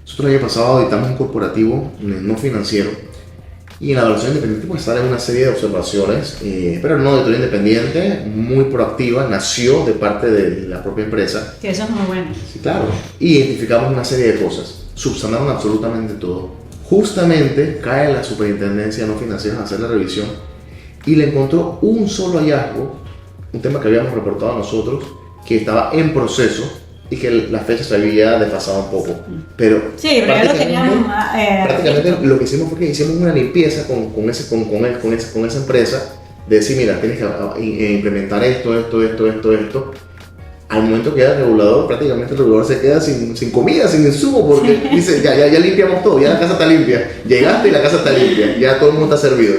nosotros el año pasado auditamos un corporativo no financiero, y en la evaluación independiente pues salen una serie de observaciones, pero una auditoría independiente muy proactiva, nació de parte de la propia empresa. Que eso es muy bueno. Sí, claro. Y identificamos una serie de cosas, subsanaron absolutamente todo. Justamente cae la superintendencia no financiera a hacer la revisión y le encontró un solo hallazgo, un tema que habíamos reportado nosotros, que estaba en proceso y que la fecha se había desfasado un poco. Pero sí, pero ya lo teníamos. Prácticamente lo que hicimos fue que hicimos una limpieza con esa empresa, de decir, mira, tienes que implementar esto. Al momento que llega el regulador, prácticamente el regulador se queda sin comida, sin insumo, porque dice, ya limpiamos todo, ya la casa está limpia. Llegaste y la casa está limpia, ya todo el mundo está servido.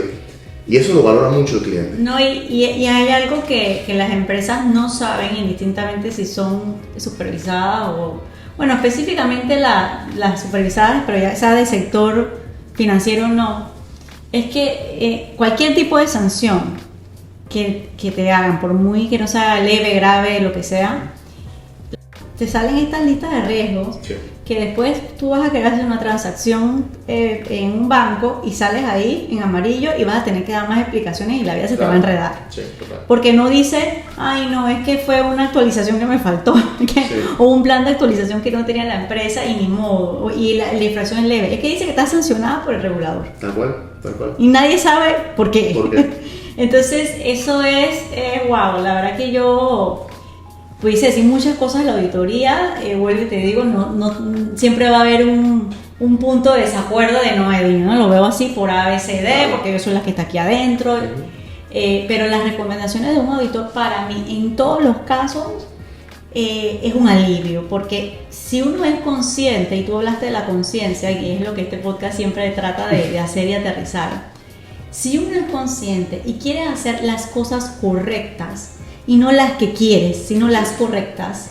Y eso lo valora mucho el cliente. No, y hay algo que las empresas no saben, indistintamente si son supervisadas o, bueno, específicamente las supervisadas, pero ya sea del sector financiero o no, es que cualquier tipo de sanción que te hagan, por muy que no sea leve, grave, lo que sea, te salen estas listas de riesgos, Sí. que después tú vas a querer hacer una transacción en un banco y sales ahí en amarillo y vas a tener que dar más explicaciones y la vida se te va a enredar. Sí, total. Porque no dice, ay no, es que fue una actualización que me faltó, o un plan de actualización que no tenía la empresa y ni modo, y la infracción es leve. Es que dice que está sancionada por el regulador. Tal cual, tal cual. Y nadie sabe por qué. ¿Por qué? Entonces, eso es, wow, la verdad que yo pudiese decir muchas cosas de la auditoría, vuelvo y te digo, no, siempre va a haber un punto de desacuerdo de no, Edwin, no lo veo así por A, B, C, D, porque yo soy la que está aquí adentro, pero las recomendaciones de un auditor para mí, en todos los casos, es un alivio, porque si uno es consciente, y tú hablaste de la conciencia, y es lo que este podcast siempre trata de hacer y aterrizar, si uno es consciente y quiere hacer las cosas correctas, y no las que quieres, sino las correctas,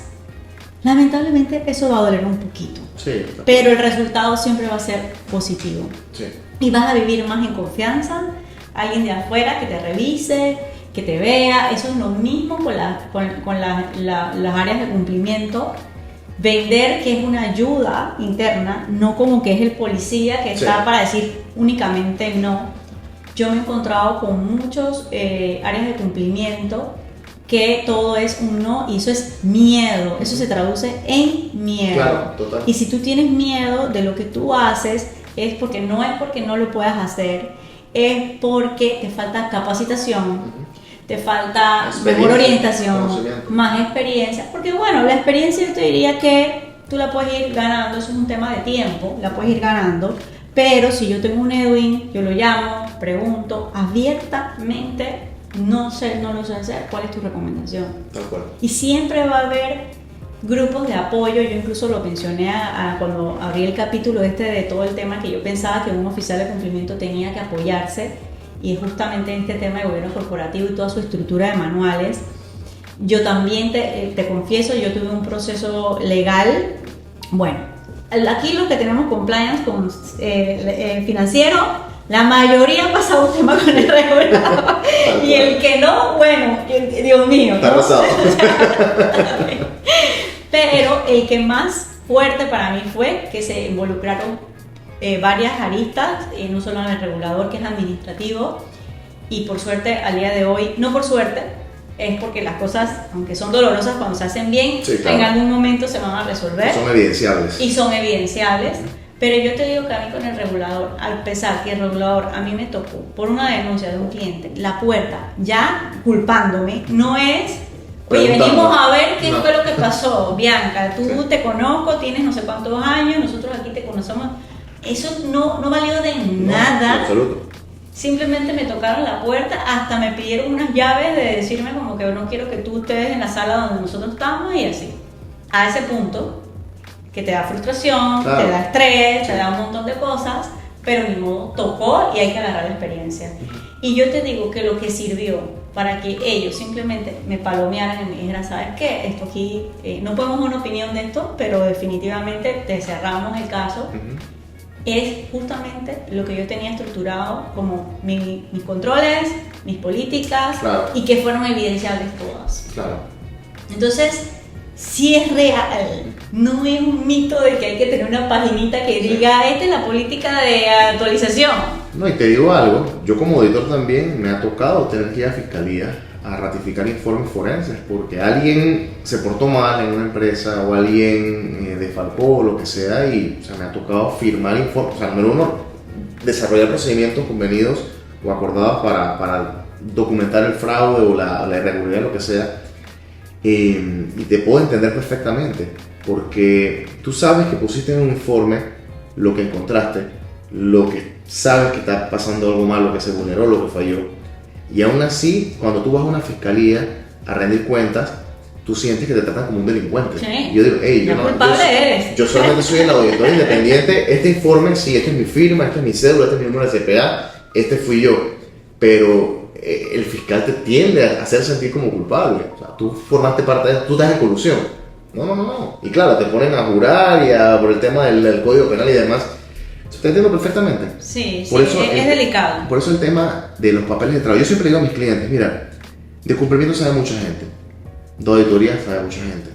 lamentablemente eso va a doler un poquito, Sí, pero el resultado siempre va a ser positivo, sí. y vas a vivir más en confianza, alguien de afuera que te revise, que te vea. Eso es lo mismo con las áreas de cumplimiento. Vender, que es una ayuda interna, no como que es el policía que está para decir únicamente no. Yo me he encontrado con muchos áreas de cumplimiento que todo es un no, y eso es miedo, eso se traduce en miedo. Claro, total. Y si tú tienes miedo de lo que tú haces, es porque no lo puedas hacer, es porque te falta capacitación, te falta mejor orientación, más experiencia, porque bueno, la experiencia yo te diría que tú la puedes ir ganando, eso es un tema de tiempo, la puedes ir ganando, pero si yo tengo un Edwin, yo lo llamo, pregunto abiertamente, no lo sé hacer, ¿cuál es tu recomendación? Tal cual. Y siempre va a haber grupos de apoyo. Yo incluso lo mencioné cuando abrí el capítulo de todo el tema, que yo pensaba que un oficial de cumplimiento tenía que apoyarse, y es justamente en este tema de gobierno corporativo y toda su estructura de manuales. Yo también te confieso, yo tuve un proceso legal. Bueno, aquí los que tenemos compliance con financiero, la mayoría ha pasado un tema con el regulador, y el que no, bueno, Dios mío, está ¿no? pasado. Pero el que más fuerte para mí fue que se involucraron varias aristas, no solo en el regulador, que es administrativo, y por suerte al día de hoy, no por suerte, es porque las cosas, aunque son dolorosas cuando se hacen bien, Sí, claro, en algún momento se van a resolver. son evidenciables. Y son evidenciables. Pero yo te digo que a mí con el regulador, al pesar que el regulador a mí me tocó por una denuncia de un cliente, la puerta ya culpándome, no es, oye, venimos a ver qué fue lo que pasó, Bianca, tú te conozco, tienes no sé cuántos años, nosotros aquí te conocemos. Eso no valió de nada. En absoluto. Simplemente me tocaron la puerta, hasta me pidieron unas llaves de decirme como que no quiero que tú estés en la sala donde nosotros estamos, y así. A ese punto, que te da frustración, claro, te da estrés, te da un montón de cosas, pero ni modo, tocó y hay que agarrar la experiencia. Y yo te digo que lo que sirvió para que ellos simplemente me palomearan y me dijeran, ¿sabes qué? Esto aquí, no podemos dar una opinión de esto, pero definitivamente te cerramos el caso. Es justamente lo que yo tenía estructurado como mis controles, mis políticas, claro, y que fueron evidenciables todas. Claro. Entonces, sí es real, no es un mito de que hay que tener una paginita que diga, esta es la política de actualización. No, y te digo algo, yo como auditor también me ha tocado tener que ir a fiscalía a ratificar informes forenses porque alguien se portó mal en una empresa o alguien defalcó o lo que sea, y me ha tocado firmar informes, número uno, desarrollar procedimientos convenidos o acordados para documentar el fraude o la irregularidad, lo que sea. Y te puedo entender perfectamente, porque tú sabes que pusiste en un informe lo que encontraste, lo que sabes que está pasando algo mal, lo que se vulneró, lo que falló, y aún así, cuando tú vas a una fiscalía a rendir cuentas, tú sientes que te tratan como un delincuente. Sí. Yo digo, hey, yo solamente soy el auditor independiente, este informe, sí, esta es mi firma, esta es mi cédula, este es mi número de CPA, este fui yo, pero el fiscal te tiende a hacer sentir como culpable. O sea, tú formaste parte de eso, tú estás en colusión. No. Y claro, te ponen a jurar por el tema del código penal y demás. Te entiendo perfectamente. Sí, por eso es delicado. Por eso el tema de los papeles de trabajo. Yo siempre digo a mis clientes, mira, de cumplimiento sabe mucha gente, de auditoría sabe mucha gente,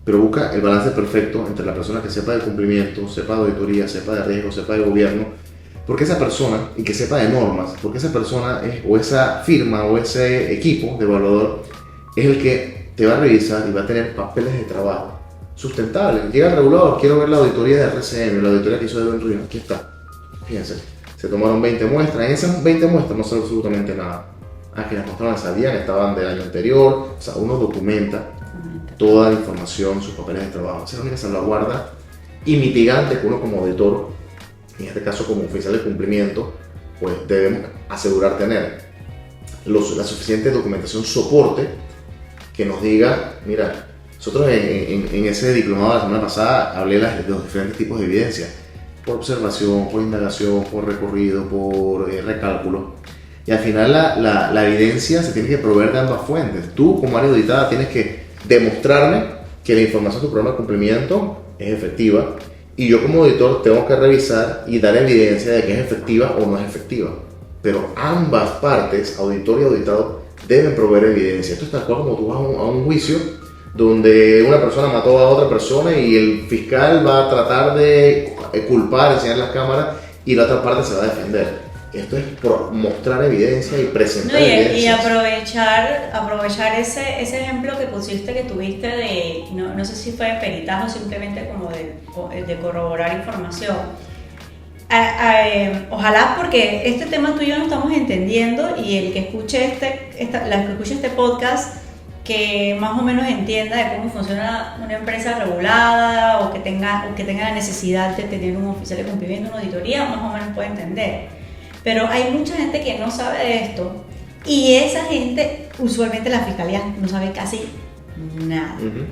pero busca el balance perfecto entre la persona que sepa de cumplimiento, sepa de auditoría, sepa de riesgo, sepa de gobierno, porque esa persona, y que sepa de normas, porque esa persona o esa firma o ese equipo de evaluador es el que te va a revisar y va a tener papeles de trabajo sustentables. Llega el regulador, quiero ver la auditoría de RCM, la auditoría que hizo Edwin Ríos, aquí está. Fíjense, se tomaron 20 muestras, en esas 20 muestras no sale absolutamente nada. Que las mostraban sabían, estaban del año anterior, o sea, uno documenta toda la información, sus papeles de trabajo. Esa es una salvaguarda y mitigante que uno como auditor, en este caso como oficial de cumplimiento, pues debemos asegurar tener la suficiente documentación soporte que nos diga, mira, nosotros en ese diplomado de la semana pasada hablé de los diferentes tipos de evidencia, por observación, por indagación, por recorrido, por recálculo. Y al final la evidencia se tiene que proveer de ambas fuentes. Tú como área auditada tienes que demostrarme que la información de tu programa de cumplimiento es efectiva, y yo como auditor tengo que revisar y dar evidencia de que es efectiva o no es efectiva. Pero ambas partes, auditor y auditado, deben proveer evidencia. Esto es tal cual como tú vas a un juicio donde una persona mató a otra persona y el fiscal va a tratar de culpar, enseñar las cámaras, y la otra parte se va a defender. Esto es por mostrar evidencia y presentar evidencia. Y aprovechar ese ejemplo que pusiste, que tuviste de, no sé si fue de peritaje o simplemente como de corroborar información. Ojalá, porque este tema tú y yo no estamos entendiendo, y el que escuche este podcast, que más o menos entienda de cómo funciona una empresa regulada, o que tenga la necesidad de tener un oficial de cumplimiento, una auditoría, más o menos puede entender. Pero hay mucha gente que no sabe de esto, y esa gente, usualmente la fiscalía, no sabe casi nada. Uh-huh.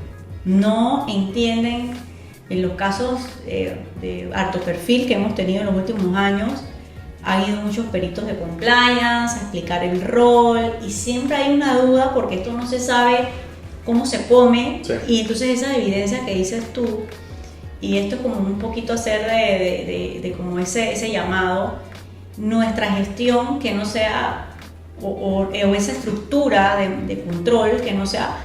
No entienden. En los casos de alto perfil que hemos tenido en los últimos años, ha ido muchos peritos de compliance a explicar el rol, y siempre hay una duda porque esto no se sabe cómo se come. Sí. Y entonces esa evidencia que dices tú, y esto es como un poquito hacer de como ese llamado, nuestra gestión que no sea, o esa estructura de control que no sea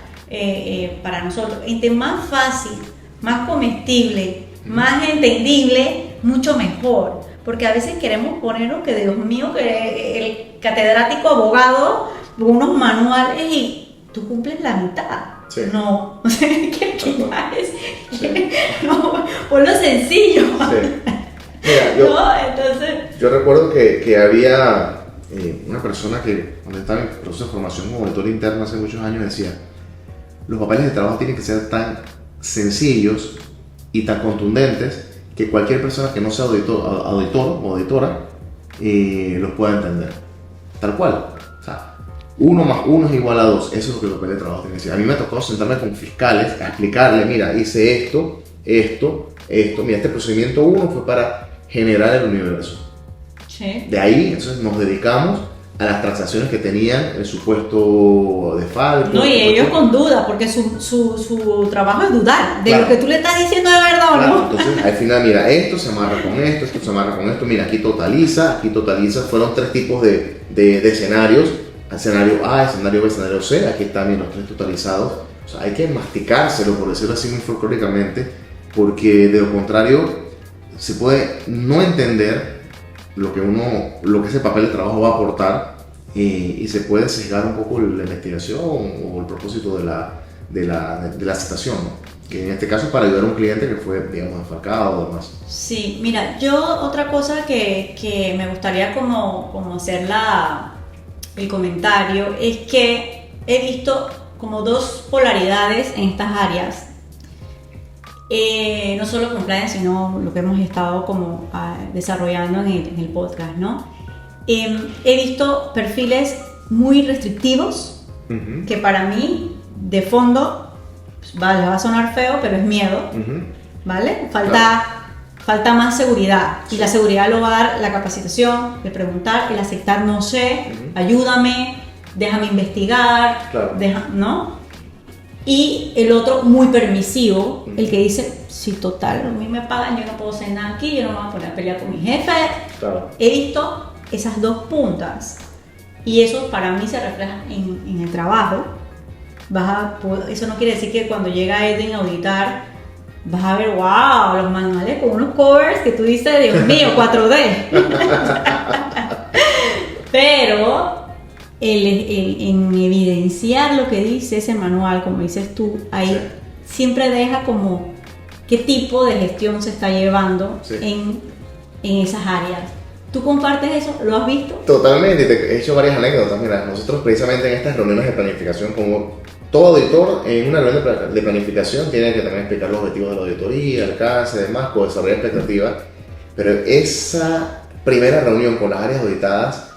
para nosotros, entre más fácil, más comestible, más entendible, mucho mejor. Porque a veces queremos ponernos que, Dios mío, que el catedrático abogado, unos manuales, y tú cumples la mitad. Sí. No, o sea, ¿qué no, ponlo sencillo. Sí. Mira, yo recuerdo que había una persona que, cuando estaba en proceso de formación como auditor interno hace muchos años, decía: los papeles de trabajo tienen que ser tan sencillos y tan contundentes que cualquier persona que no sea auditor o auditora los pueda entender. Tal cual. O sea, 1 más 1 es igual a 2. Eso es lo que el papel de trabajo tiene que decir. A mí me ha tocado sentarme con fiscales a explicarle: mira, hice esto, mira, este procedimiento 1 fue para generar el universo. Sí. De ahí, entonces, nos dedicamos a las transacciones que tenían el supuesto desfalco. No, y ellos con duda, porque su trabajo es dudar de claro. Lo que tú le estás diciendo de verdad o claro. No. Entonces, al final, mira, esto se amarra con esto se amarra con esto, mira, aquí totaliza. Fueron 3 tipos de escenarios: escenario A, escenario B, escenario C. Aquí están los 3 totalizados. O sea, hay que masticárselo, por decirlo así muy folclóricamente, porque de lo contrario se puede no entender lo que ese papel de trabajo va a aportar, y se puede sesgar un poco la investigación o el propósito de la citación, ¿no? Que en este caso es para ayudar a un cliente que fue, digamos, desfalcado o demás. Sí, mira, yo otra cosa que me gustaría como hacer el comentario es que he visto como 2 polaridades en estas áreas. No solo compliance, sino lo que hemos estado como desarrollando en el podcast, ¿no? He visto perfiles muy restrictivos, uh-huh. Que para mí, de fondo, les va a sonar feo, pero es miedo, uh-huh. ¿Vale? Falta más seguridad, y la seguridad lo va a dar la capacitación, el preguntar, el aceptar no sé, uh-huh. Ayúdame, déjame investigar, claro. ¿No? Y el otro muy permisivo, el que dice: sí, total, a mí me pagan, yo no puedo hacer nada aquí, yo no me voy a poner a pelear con mi jefe. Claro. He visto esas 2 puntas, y eso para mí se refleja en el trabajo, eso no quiere decir que cuando llega Edwin a auditar vas a ver, wow, los manuales con unos covers que tú dices, Dios mío, 4D. Pero en evidenciar lo que dice ese manual, como dices tú, ahí siempre deja como qué tipo de gestión se está llevando en esas áreas. ¿Tú compartes eso? ¿Lo has visto? Totalmente, te he hecho varias anécdotas. Mira, nosotros precisamente en estas reuniones de planificación, como todo auditor en una reunión de planificación tiene que también explicar los objetivos de la auditoría, alcance, demás, con desarrollar expectativas, pero esa primera reunión con las áreas auditadas,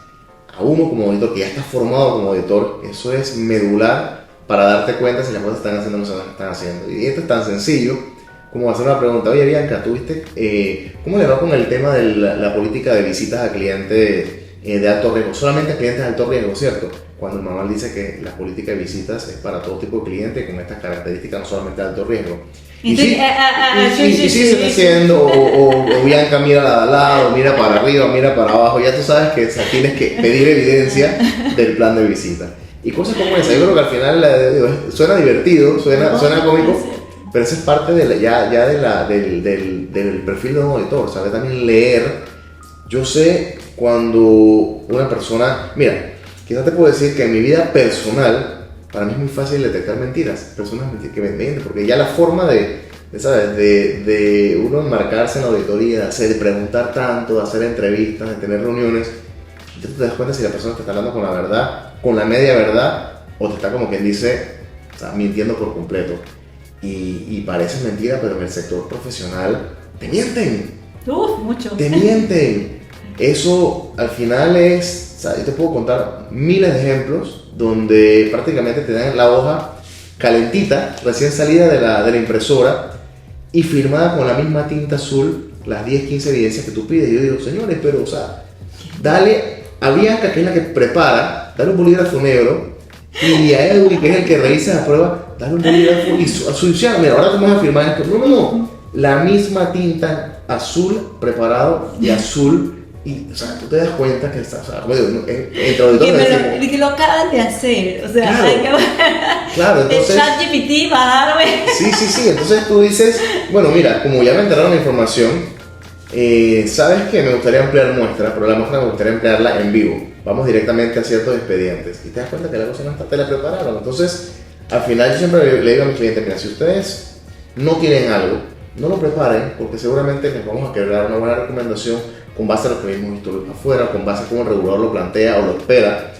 a uno como auditor que ya está formado como auditor, eso es medular para darte cuenta si las cosas están haciendo o no se están haciendo. Y esto es tan sencillo como hacer una pregunta: oye Bianca, ¿tú viste cómo le va con el tema de la política de visitas a clientes de alto riesgo? Solamente a clientes de alto riesgo, ¿cierto? Cuando el manual dice que la política de visitas es para todo tipo de clientes con estas características, no solamente de alto riesgo. Y sí se está haciendo, o Bianca mira al lado, mira para arriba, mira para abajo, ya tú sabes que tienes que pedir evidencia del plan de visita. Y cosas como esa, yo creo que al final suena divertido, suena cómico, pero eso es parte del perfil de un auditor, ¿sabes? También leer. Yo sé cuando una persona, mira, quizás te puedo decir que en mi vida personal, para mí es muy fácil detectar mentiras, personas que me mienten, porque ya la forma ¿sabes? de uno enmarcarse en la auditoría, de preguntar tanto, de hacer entrevistas, de tener reuniones, ya te das cuenta si la persona te está hablando con la verdad, con la media verdad, o te está, como quien dice, o sea, mintiendo por completo. Y parece mentira, pero en el sector profesional te mienten. Mucho. Te mienten. Eso al final es, o sea, yo te puedo contar miles de ejemplos donde prácticamente te dan la hoja calentita, recién salida de la impresora y firmada con la misma tinta azul, las 10, 15 evidencias que tú pides. Y yo digo, señores, pero o sea, dale a Bianca, que es la que prepara, dale un bolígrafo negro, y a Edwin, que es el que revisa la prueba, dale un bolígrafo y a su mira, ahora te vamos a firmar esto. No, la misma tinta azul preparado y azul. Y, o sea, tú te das cuenta que está, o sea, como digo, entre auditores que lo acaban de hacer, o sea, claro, entonces el ChatGPT va a darme. Sí, entonces tú dices, bueno, mira, como ya me enteraron la información, sabes que me gustaría ampliar muestras, pero la muestra me gustaría emplearla en vivo, vamos directamente a ciertos expedientes, y te das cuenta que la cosa no está, te la prepararon. Entonces, al final yo siempre le digo a mis clientes, mira, si ustedes no tienen algo, no lo preparen, porque seguramente les vamos a quebrar una buena recomendación con base a lo que hemos visto afuera, con base a cómo el regulador lo plantea o lo espera,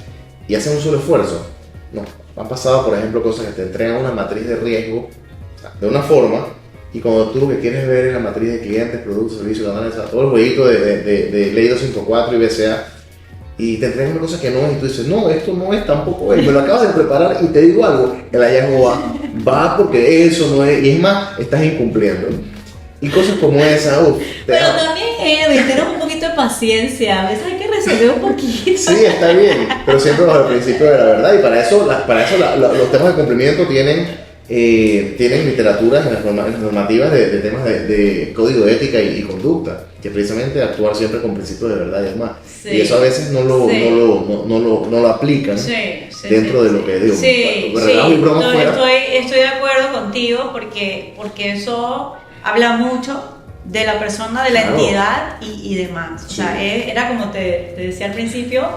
y hacen un solo esfuerzo. No, han pasado, por ejemplo, cosas que te entregan una matriz de riesgo, o sea, de una forma, y cuando tú lo que quieres ver es la matriz de clientes, productos, servicios, canales, todo el jueguito de Ley 254 y BCA, y te entregan una cosa que no es, y tú dices, no, esto no es, tampoco es, me lo acabas de preparar, y te digo algo, el hallazgo va porque eso no es, y es más, estás incumpliendo. Y cosas como esa, pero también, Edwin, tenemos un poquito de paciencia, a veces hay que resolver un poquito. Sí, está bien, pero siempre bajo el principio de la verdad, y para eso los temas de cumplimiento tienen literaturas en las normativas de temas de código de ética y conducta, que precisamente actuar siempre con principios de verdad y demás. Sí. Y eso a veces no lo aplican dentro de lo que digo. Estoy de acuerdo contigo porque eso habla mucho de la persona, de la entidad y demás. O sea, era como te decía al principio,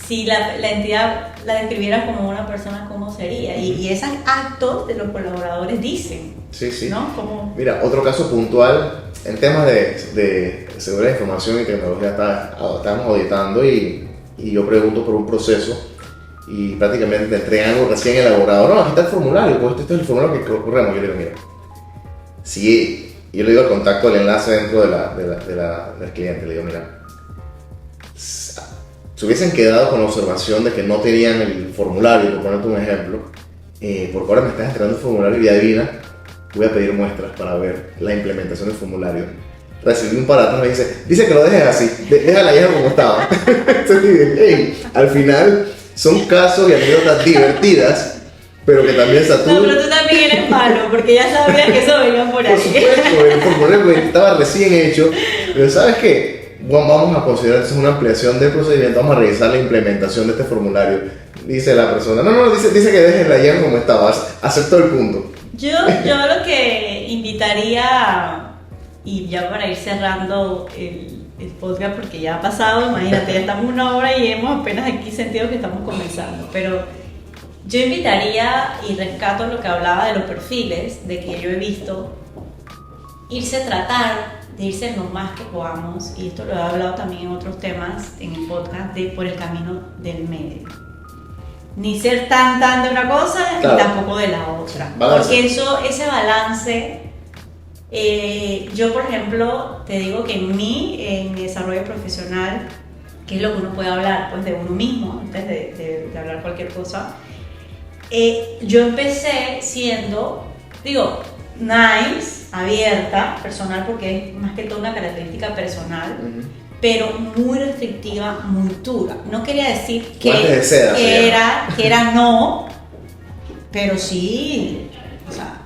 si la entidad la describiera como una persona, ¿cómo sería? Y esos actos de los colaboradores dicen. Sí. ¿No? Como... Mira, otro caso puntual, en temas de seguridad de información y tecnología, estábamos auditando y yo pregunto por un proceso y prácticamente te entregan algo recién elaborado. No, aquí está el formulario, pues este es el formulario que corremos. Yo le digo, mira, si yo le digo el contacto del enlace dentro del cliente, le digo, mira, se hubiesen quedado con la observación de que no tenían el formulario, por ponerte un ejemplo, porque ahora me estás entregando el formulario y adivina, voy a pedir muestras para ver la implementación del formulario. Recibí un para atrás y me dice que lo dejes así, déjala ya como estaba. Entonces, hey, al final son casos y anécdotas divertidas, pero que también saturan. No, pero tú también eres malo, porque ya sabías que eso venía por ahí. Por supuesto, el formulario estaba recién hecho, pero ¿sabes qué? Vamos a considerar eso una ampliación del procedimiento, vamos a revisar la implementación de este formulario. Dice la persona. No, dice que dejen la llave como estaba. Aceptó el punto. Yo lo que invitaría, y ya para ir cerrando el podcast, porque ya ha pasado, imagínate, ya estamos 1 hora y hemos apenas aquí sentido que estamos comenzando, pero yo invitaría, y rescato lo que hablaba de los perfiles, de que yo he visto, tratar de irse lo más que podamos, y esto lo he hablado también en otros temas en el podcast, por el camino del medio. Ni ser tan de una cosa, claro, ni tampoco de la otra. Balance. Porque ese balance, yo por ejemplo, te digo que en mi desarrollo profesional, que es lo que uno puede hablar pues de uno mismo, antes de hablar cualquier cosa, yo empecé siendo, nice, abierta, personal, porque es más que todo una característica personal, pero muy restrictiva, muy dura. No quería decir que era no, pero sí, o sea,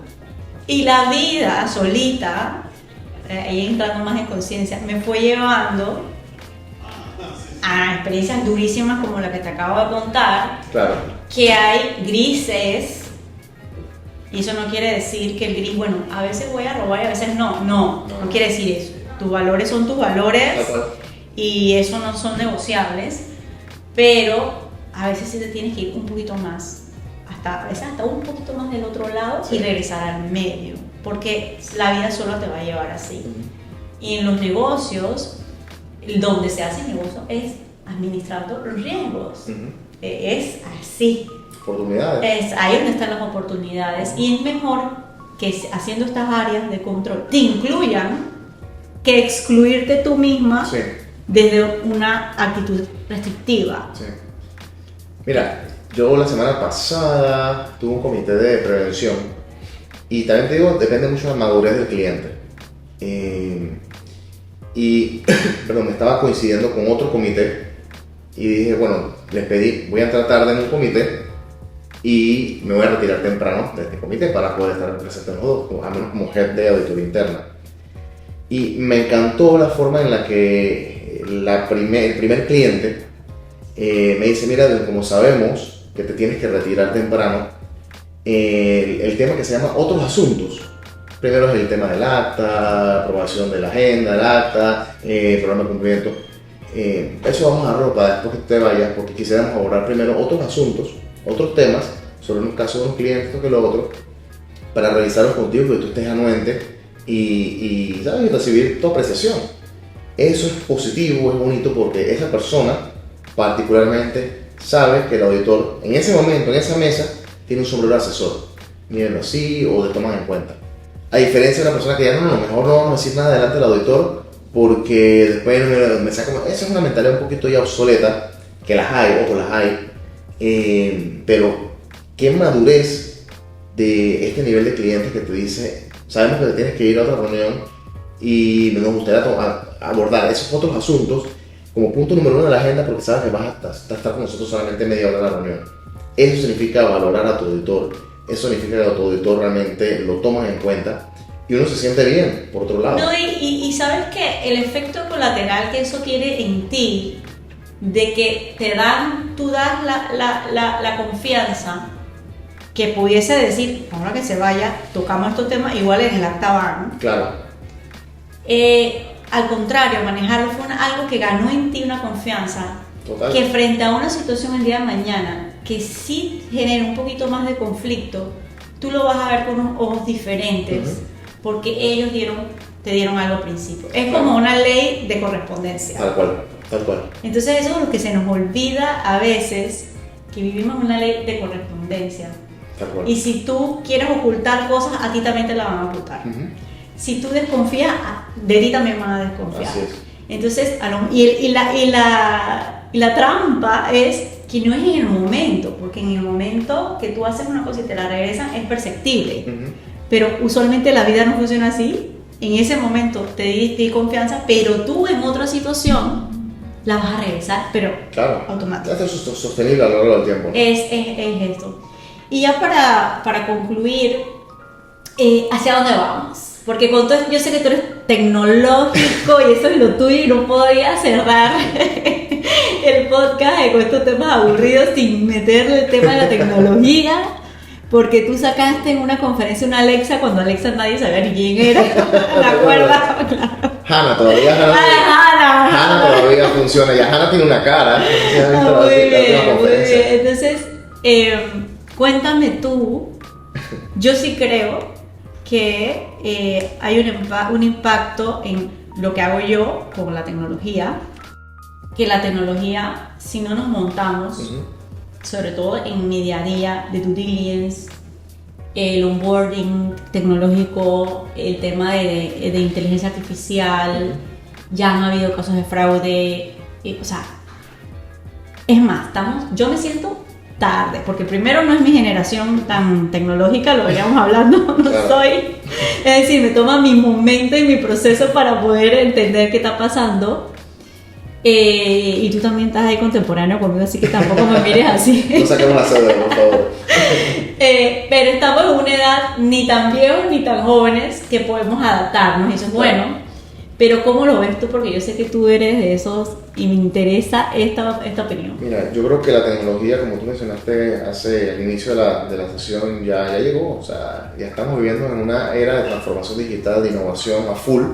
y la vida solita, ahí entrando más en conciencia, me fue llevando a experiencias durísimas como la que te acabo de contar, claro, que hay grises. Y eso no quiere decir que el gris, bueno, a veces voy a robar y a veces no quiere decir eso. Tus valores son tus valores y eso no son negociables, pero a veces sí te tienes que ir un poquito más, a veces hasta un poquito más del otro lado, sí, y regresar al medio, porque la vida solo te va a llevar así. Y en los negocios, donde se hace negocio es administrando los riesgos, es así. Oportunidades. Es ahí donde están las oportunidades, y es mejor que haciendo estas áreas de control te incluyan que excluirte tú misma, sí, desde una actitud restrictiva. Sí. Mira, yo la semana pasada tuve un comité de prevención, y también te digo, depende mucho de la madurez del cliente. Me estaba coincidiendo con otro comité y dije, bueno, les pedí, voy a entrar tarde en un comité y me voy a retirar temprano de este comité para poder estar presente en los dos, al menos como head de auditoría interna. Y me encantó la forma en la que el primer cliente me dice, mira, como sabemos que te tienes que retirar temprano, el tema que se llama otros asuntos. Primero es el tema del acta, aprobación de la agenda, el acta, programa de cumplimiento. Eso vamos a darlo para después que te vayas, porque quisiéramos abordar primero otros asuntos, otros temas, sobre un caso de unos clientes, esto que lo otro, para revisarlos contigo, que tú estés anuente y ¿sabes? Y recibir tu apreciación. Eso es positivo, es bonito, porque esa persona particularmente sabe que el auditor en ese momento, en esa mesa, tiene un sombrero asesor. Mírenlo así o te toman en cuenta. A diferencia de una persona que ya mejor no vamos a decir nada delante del auditor, porque después me saca, esa es una mentalidad un poquito ya obsoleta, que las hay, ojo, las hay, pero qué madurez de este nivel de clientes que te dice, sabemos que te tienes que ir a otra reunión y nos gustaría abordar esos otros asuntos como punto número 1 de la agenda, porque sabes que vas a estar con nosotros solamente media hora de la reunión. Eso significa valorar a tu auditor, eso significa que a tu auditor realmente lo tomas en cuenta y uno se siente bien, por otro lado. No, y sabes que el efecto colateral que eso tiene en ti, de que tú das la confianza, que pudiese decir, ahora que se vaya, tocamos estos temas, igual en el acta van. Claro. Al contrario, manejarlo fue algo que ganó en ti una confianza. Total. Que frente a una situación el día de mañana que sí genera un poquito más de conflicto, tú lo vas a ver con unos ojos diferentes, porque ellos te dieron algo al principio. Es como una ley de correspondencia. Tal cual. Entonces eso es lo que se nos olvida a veces, que vivimos una ley de correspondencia. Tal cual. Y si tú quieres ocultar cosas, a ti también te la van a ocultar. Si tú desconfías, de ti también van a desconfiar. Así es. Entonces, la trampa es que no es en el momento, porque en el momento que tú haces una cosa y te la regresan es perceptible. Pero usualmente la vida no funciona así. En ese momento te di confianza, pero tú en otra situación la vas a regresar, pero claro, automático. Esto es sostenible a lo largo del tiempo, ¿no? Es esto. Y ya para concluir, ¿hacia dónde vamos? Porque con todo, yo sé que tú eres tecnológico y eso es lo tuyo y no podía cerrar el podcast con estos temas aburridos sin meterle el tema de la tecnología. Porque tú sacaste en una conferencia una Alexa cuando Alexa nadie sabía ni quién era. ¿Te acuerdas? Hannah todavía. Hannah todavía funciona. Ya Hannah tiene una cara. Muy bien. Entonces, cuéntame tú. Yo sí creo que hay un impacto en lo que hago yo con la tecnología. Que la tecnología, si no nos montamos, sobre todo en mi día a día de due diligence, el onboarding tecnológico, el tema de inteligencia artificial, ya han habido casos de fraude, o sea, es más, yo me siento tarde, porque primero no es mi generación tan tecnológica, lo veníamos hablando, no claro. Soy, es decir, me toma mi momento y mi proceso para poder entender qué está pasando. Y tú también estás ahí contemporáneo conmigo, así que tampoco me mires así. No saquemos la cédula, por favor. Pero estamos en una edad ni tan viejos ni tan jóvenes que podemos adaptarnos, y eso es bueno. Pero ¿cómo lo ves tú? Porque yo sé que tú eres de esos y me interesa esta opinión. Mira, yo creo que la tecnología, como tú mencionaste al inicio de la sesión, ya llegó. O sea, ya estamos viviendo en una era de transformación digital, de innovación a full,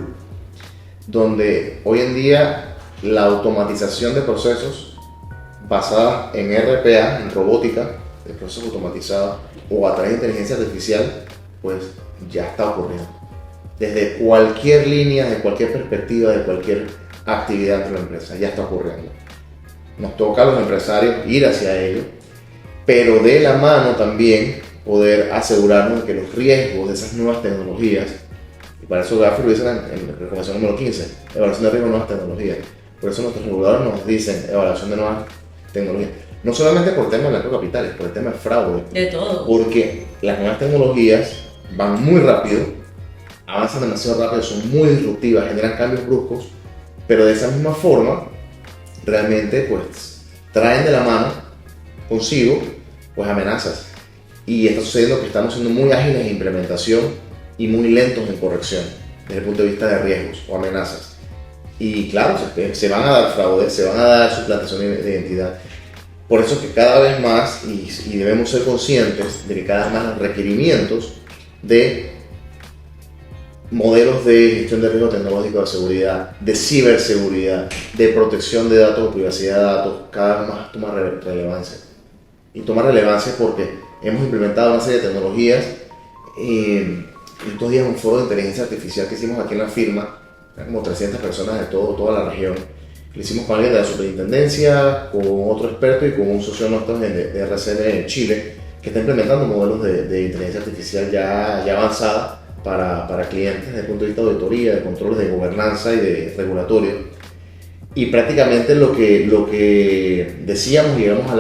donde hoy en día la automatización de procesos basada en RPA, en robótica, de procesos automatizados o a través de inteligencia artificial, pues ya está ocurriendo. Desde cualquier línea, de cualquier perspectiva, de cualquier actividad dentro de la empresa, ya está ocurriendo. Nos toca a los empresarios ir hacia ello, pero de la mano también poder asegurarnos de que los riesgos de esas nuevas tecnologías, y para eso Gaffer lo dice en la recomendación número 15, evaluación de riesgos de nuevas tecnologías. Por eso nuestros reguladores nos dicen evaluación de nuevas tecnologías. No solamente por el tema de blanqueo de capitales, por el tema de fraude. De todo. Porque las nuevas tecnologías van muy rápido, avanzan demasiado rápido, son muy disruptivas, generan cambios bruscos, pero de esa misma forma, realmente pues traen de la mano consigo pues amenazas. Y está sucediendo que estamos siendo muy ágiles en implementación y muy lentos en corrección, desde el punto de vista de riesgos o amenazas. Y claro, se van a dar fraudes, se van a dar suplantación de identidad. Por eso que cada vez más, y debemos ser conscientes de que cada vez más los requerimientos de modelos de gestión de riesgo tecnológico de seguridad, de ciberseguridad, de protección de datos, de privacidad de datos, cada vez más toma relevancia. Y toma relevancia porque hemos implementado una serie de tecnologías. Estos días un foro de inteligencia artificial que hicimos aquí en la firma, como 300 personas de toda la región. Lo hicimos con alguien de la superintendencia, con otro experto y con un socio nuestro de RCM en Chile, que está implementando modelos de inteligencia artificial ya avanzada para clientes desde el punto de vista de auditoría, de controles, de gobernanza y de regulatorio. Y prácticamente lo que decíamos, llegamos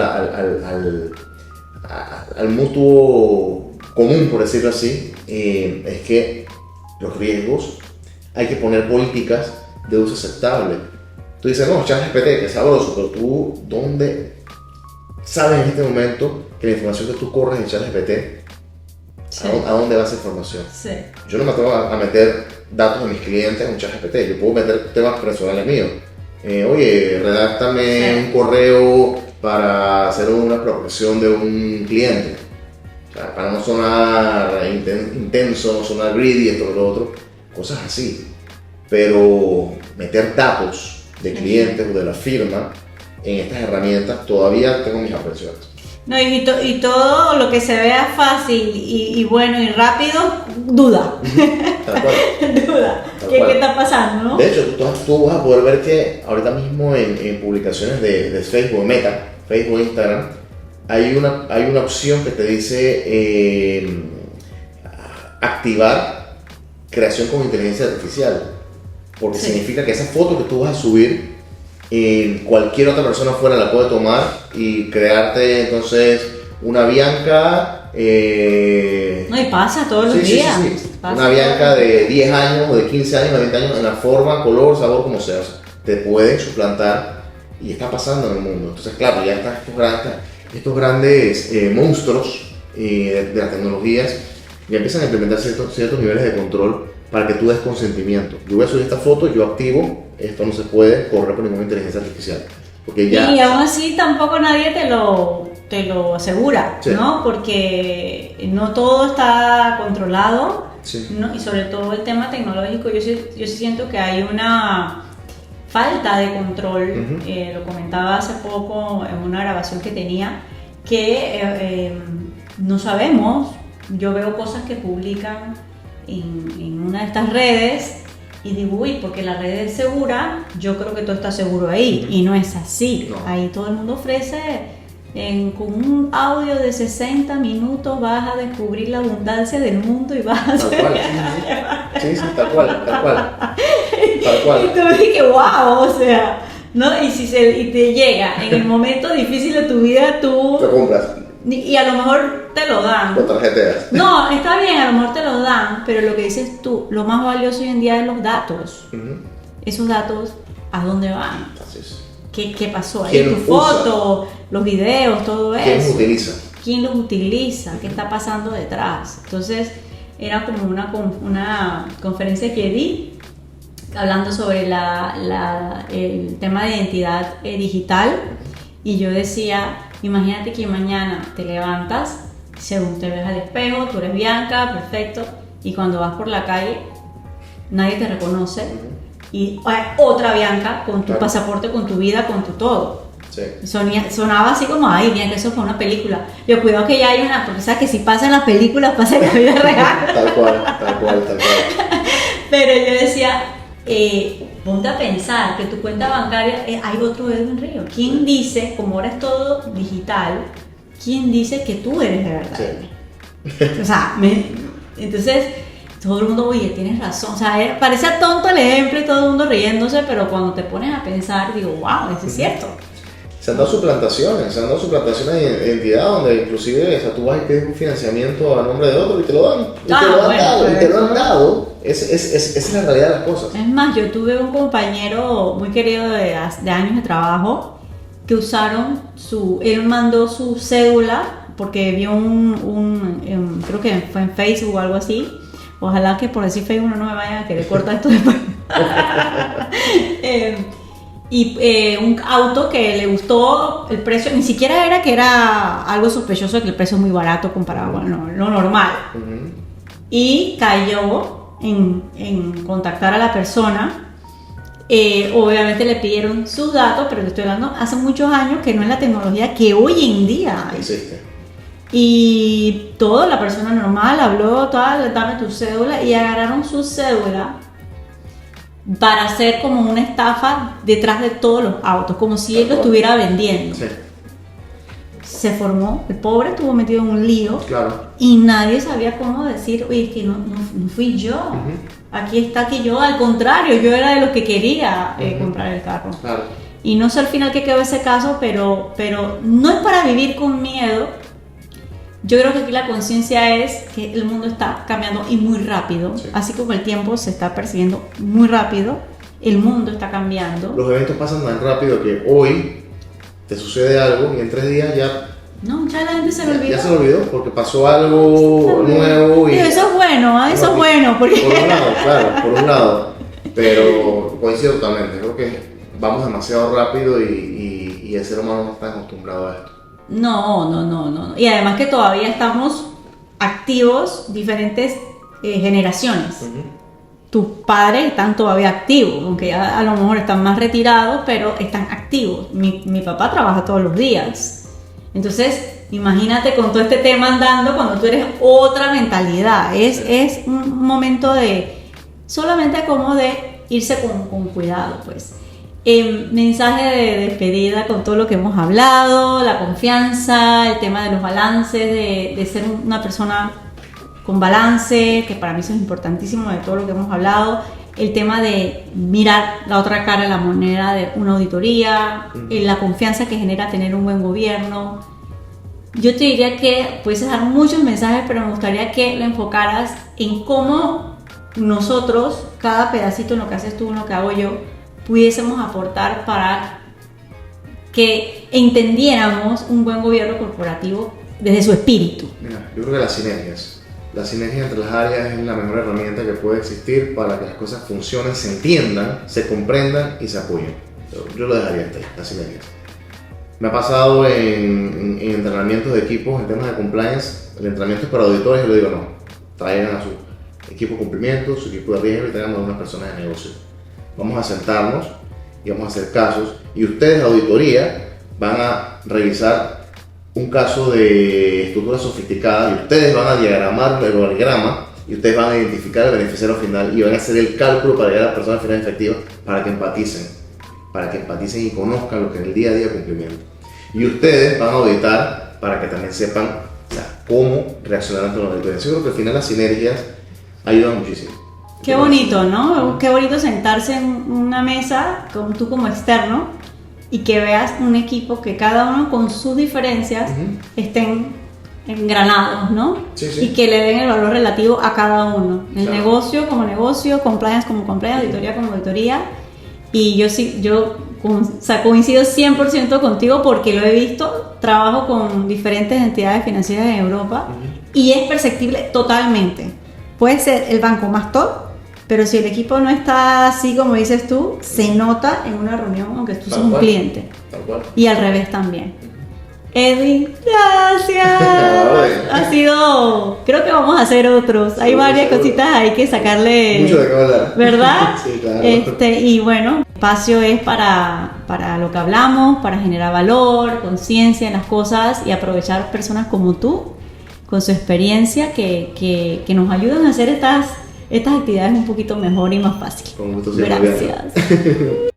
al mutuo común, por decirlo así, es que los riesgos hay que poner políticas de uso aceptable. Tú dices, no, ChatGPT, que es sabroso, pero tú, ¿dónde sabes en este momento que la información que tú corres en ChatGPT, sí, ¿a dónde va esa información? Sí. Yo no me atrevo a meter datos de mis clientes en un ChatGPT, yo puedo meter temas personales míos. Oye, redáctame sí, un correo para hacer una prospección de un cliente. O sea, para no sonar intenso, no sonar greedy, esto o lo otro. Cosas así, pero meter datos de clientes o de la firma en estas herramientas todavía tengo mis aprensiones. No, y todo lo que se vea fácil y bueno y rápido, duda. Tal cual. Duda. ¿Qué está pasando, no? De hecho, tú vas a poder ver que ahorita mismo en publicaciones de Facebook, Meta, Facebook, Instagram, hay una opción que te dice activar creación con inteligencia artificial, porque sí, significa que esa foto que tú vas a subir, cualquier otra persona fuera la puede tomar y crearte entonces una Bianca. No, y pasa todos los días. Sí. Una Bianca de 10 años o de 15 años, de 20 años, en la forma, color, sabor, como sea. O sea, te pueden suplantar y está pasando en el mundo. Entonces, claro, ya están estos grandes monstruos de las tecnologías ya empiezan a implementar ciertos niveles de control para que tú des consentimiento. Yo voy a subir esta foto, yo activo, esto no se puede correr por ninguna inteligencia artificial. Porque ya, y aún así tampoco nadie te lo asegura, sí. ¿no? Porque no todo está controlado, Sí. ¿no? Y sobre todo el tema tecnológico, yo sí siento que hay una falta de control. Uh-huh. Lo comentaba hace poco en una grabación que tenía, que no sabemos. Yo veo cosas que publican en una de estas redes y digo, uy, porque la red es segura, yo creo que todo está seguro ahí. Y no es así. No. Ahí todo el mundo ofrece, con un audio de 60 minutos vas a descubrir la abundancia del mundo y vas a Tal hacer... cual, sí, tal cual. Tal cual. Y tú dije, wow, o sea, ¿no? Y te llega en el momento difícil de tu vida, tú... Te compras. Y a lo mejor te lo dan. Lo tarjeteas. No, está bien, a lo mejor te lo dan, pero lo que dices tú, lo más valioso hoy en día es los datos. Uh-huh. Esos datos, ¿a dónde van? Así es. ¿Qué pasó ahí? ¿Quién Tu los foto, los videos, todo ¿Quién eso. los utiliza? ¿Quién los utiliza? ¿Qué está pasando detrás? Entonces, era como una conferencia que di hablando sobre el tema de identidad digital, y yo decía, imagínate que mañana te levantas, según te ves al espejo, tú eres Bianca, perfecto, y cuando vas por la calle nadie te reconoce, y hay otra Bianca con tu Claro. pasaporte, con tu vida, con tu todo. Sí. Sonaba así como, ay, Bianca, eso fue una película. Yo cuidado que ya hay una, porque sabes que si pasa en las películas, pasa en la vida real. Tal cual. Pero yo decía, ponte a pensar que tu cuenta bancaria, hay otro Edwin Río. ¿Quién dice, como ahora es todo digital, quién dice que tú eres de verdad? Sí. O sea, entonces todo el mundo, oye, tienes razón. O sea, parece tonto el ejemplo y todo el mundo riéndose, pero cuando te pones a pensar, digo, wow, eso es cierto. Se han dado suplantaciones de identidad donde inclusive, o sea, tú vas y pides un financiamiento a nombre de otro y te lo dan. Y te lo han dado, y te lo han dado. Esa es la realidad de las cosas. Es más, yo tuve un compañero muy querido de años de trabajo que él mandó su cédula porque vio creo que fue en Facebook o algo así. Ojalá que por decir Facebook no me vayan a querer cortar esto después. Un auto que le gustó el precio, ni siquiera era que era algo sospechoso, que el precio es muy barato comparado con lo normal. Uh-huh. Y cayó en contactar a la persona. Obviamente le pidieron sus datos, pero le estoy hablando hace muchos años, que no es la tecnología que hoy en día hay. Existe. Y la persona normal habló, dame tu cédula, y agarraron su cédula para hacer como una estafa detrás de todos los autos, como si él lo estuviera vendiendo. Sí. Se formó, el pobre estuvo metido en un lío. Claro. Y nadie sabía cómo decir, oye, es que no fui yo. Uh-huh. Aquí está que yo, al contrario, yo era de los que quería comprar el carro. Claro. Y no sé al final qué quedó ese caso, pero no es para vivir con miedo. Yo creo que aquí la conciencia es que el mundo está cambiando y muy rápido. Sí. Así como el tiempo se está persiguiendo muy rápido, el mundo está cambiando. Los eventos pasan tan rápido que hoy te sucede algo y en 3 días ya Ya la gente se lo olvidó. Ya se lo olvidó porque pasó algo nuevo. Y eso es bueno, eso es bueno. Porque... Por un lado, claro, por un lado. Pero coincido totalmente. Creo que vamos demasiado rápido y el ser humano no está acostumbrado a esto. No. Y además que todavía estamos activos, diferentes generaciones. Uh-huh. Tus padres están todavía activos, aunque ya a lo mejor están más retirados, pero están activos. Mi papá trabaja todos los días. Entonces, imagínate con todo este tema andando cuando tú eres otra mentalidad. Es un momento solamente como de irse con cuidado, pues. Mensaje de despedida con todo lo que hemos hablado, la confianza, el tema de los balances, de ser una persona con balance, que para mí eso es importantísimo de todo lo que hemos hablado, el tema de mirar la otra cara de la moneda de una auditoría, la confianza que genera tener un buen gobierno. Yo te diría que puedes dar muchos mensajes, pero me gustaría que lo enfocaras en cómo nosotros, cada pedacito en lo que haces tú, en lo que hago yo, pudiésemos aportar para que entendiéramos un buen gobierno corporativo desde su espíritu. Mira, yo creo que la sinergia entre las áreas es la mejor herramienta que puede existir para que las cosas funcionen, se entiendan, se comprendan y se apoyen. Yo lo dejaría hasta ahí, las sinergias. Me ha pasado en entrenamientos de equipos en temas de compliance. El entrenamiento es para auditores y yo le digo no, traigan a su equipo de cumplimiento, su equipo de riesgo y traigan a unas personas de negocio. Vamos a sentarnos y vamos a hacer casos y ustedes, auditoría, van a revisar un caso de estructura sofisticada y ustedes van a diagramar el organigrama y ustedes van a identificar el beneficiario final y van a hacer el cálculo para llegar a la persona final efectiva para que empaticen y conozcan lo que es el día a día cumplimiento. Y ustedes van a auditar para que también sepan, o sea, cómo reaccionar ante una auditoría. Yo creo que al final las sinergias ayudan muchísimo. Qué bonito, ¿no? Qué bonito sentarse en una mesa con tú como externo y que veas un equipo que cada uno con sus diferencias estén engranados, ¿no? Sí, sí. Y que le den el valor relativo a cada uno. El Claro. negocio como negocio, compliance como compliance, auditoría como auditoría. Y yo coincido 100% contigo porque lo he visto, trabajo con diferentes entidades financieras en Europa y es perceptible totalmente. Puede ser el banco más top, pero si el equipo no está así como dices tú, se nota en una reunión aunque tú seas un cliente. Tal cual. Y al revés también. Edwin, gracias. Ha sido, creo que vamos a hacer otros. Hay varias cositas ahí que sacarle. Mucho de qué hablar. ¿Verdad? Sí, claro. Y bueno, el espacio es para lo que hablamos, para generar valor, conciencia en las cosas y aprovechar personas como tú, con su experiencia, que nos ayudan a hacer estas actividades un poquito mejor y más fácil. Con gusto siempre. Gracias.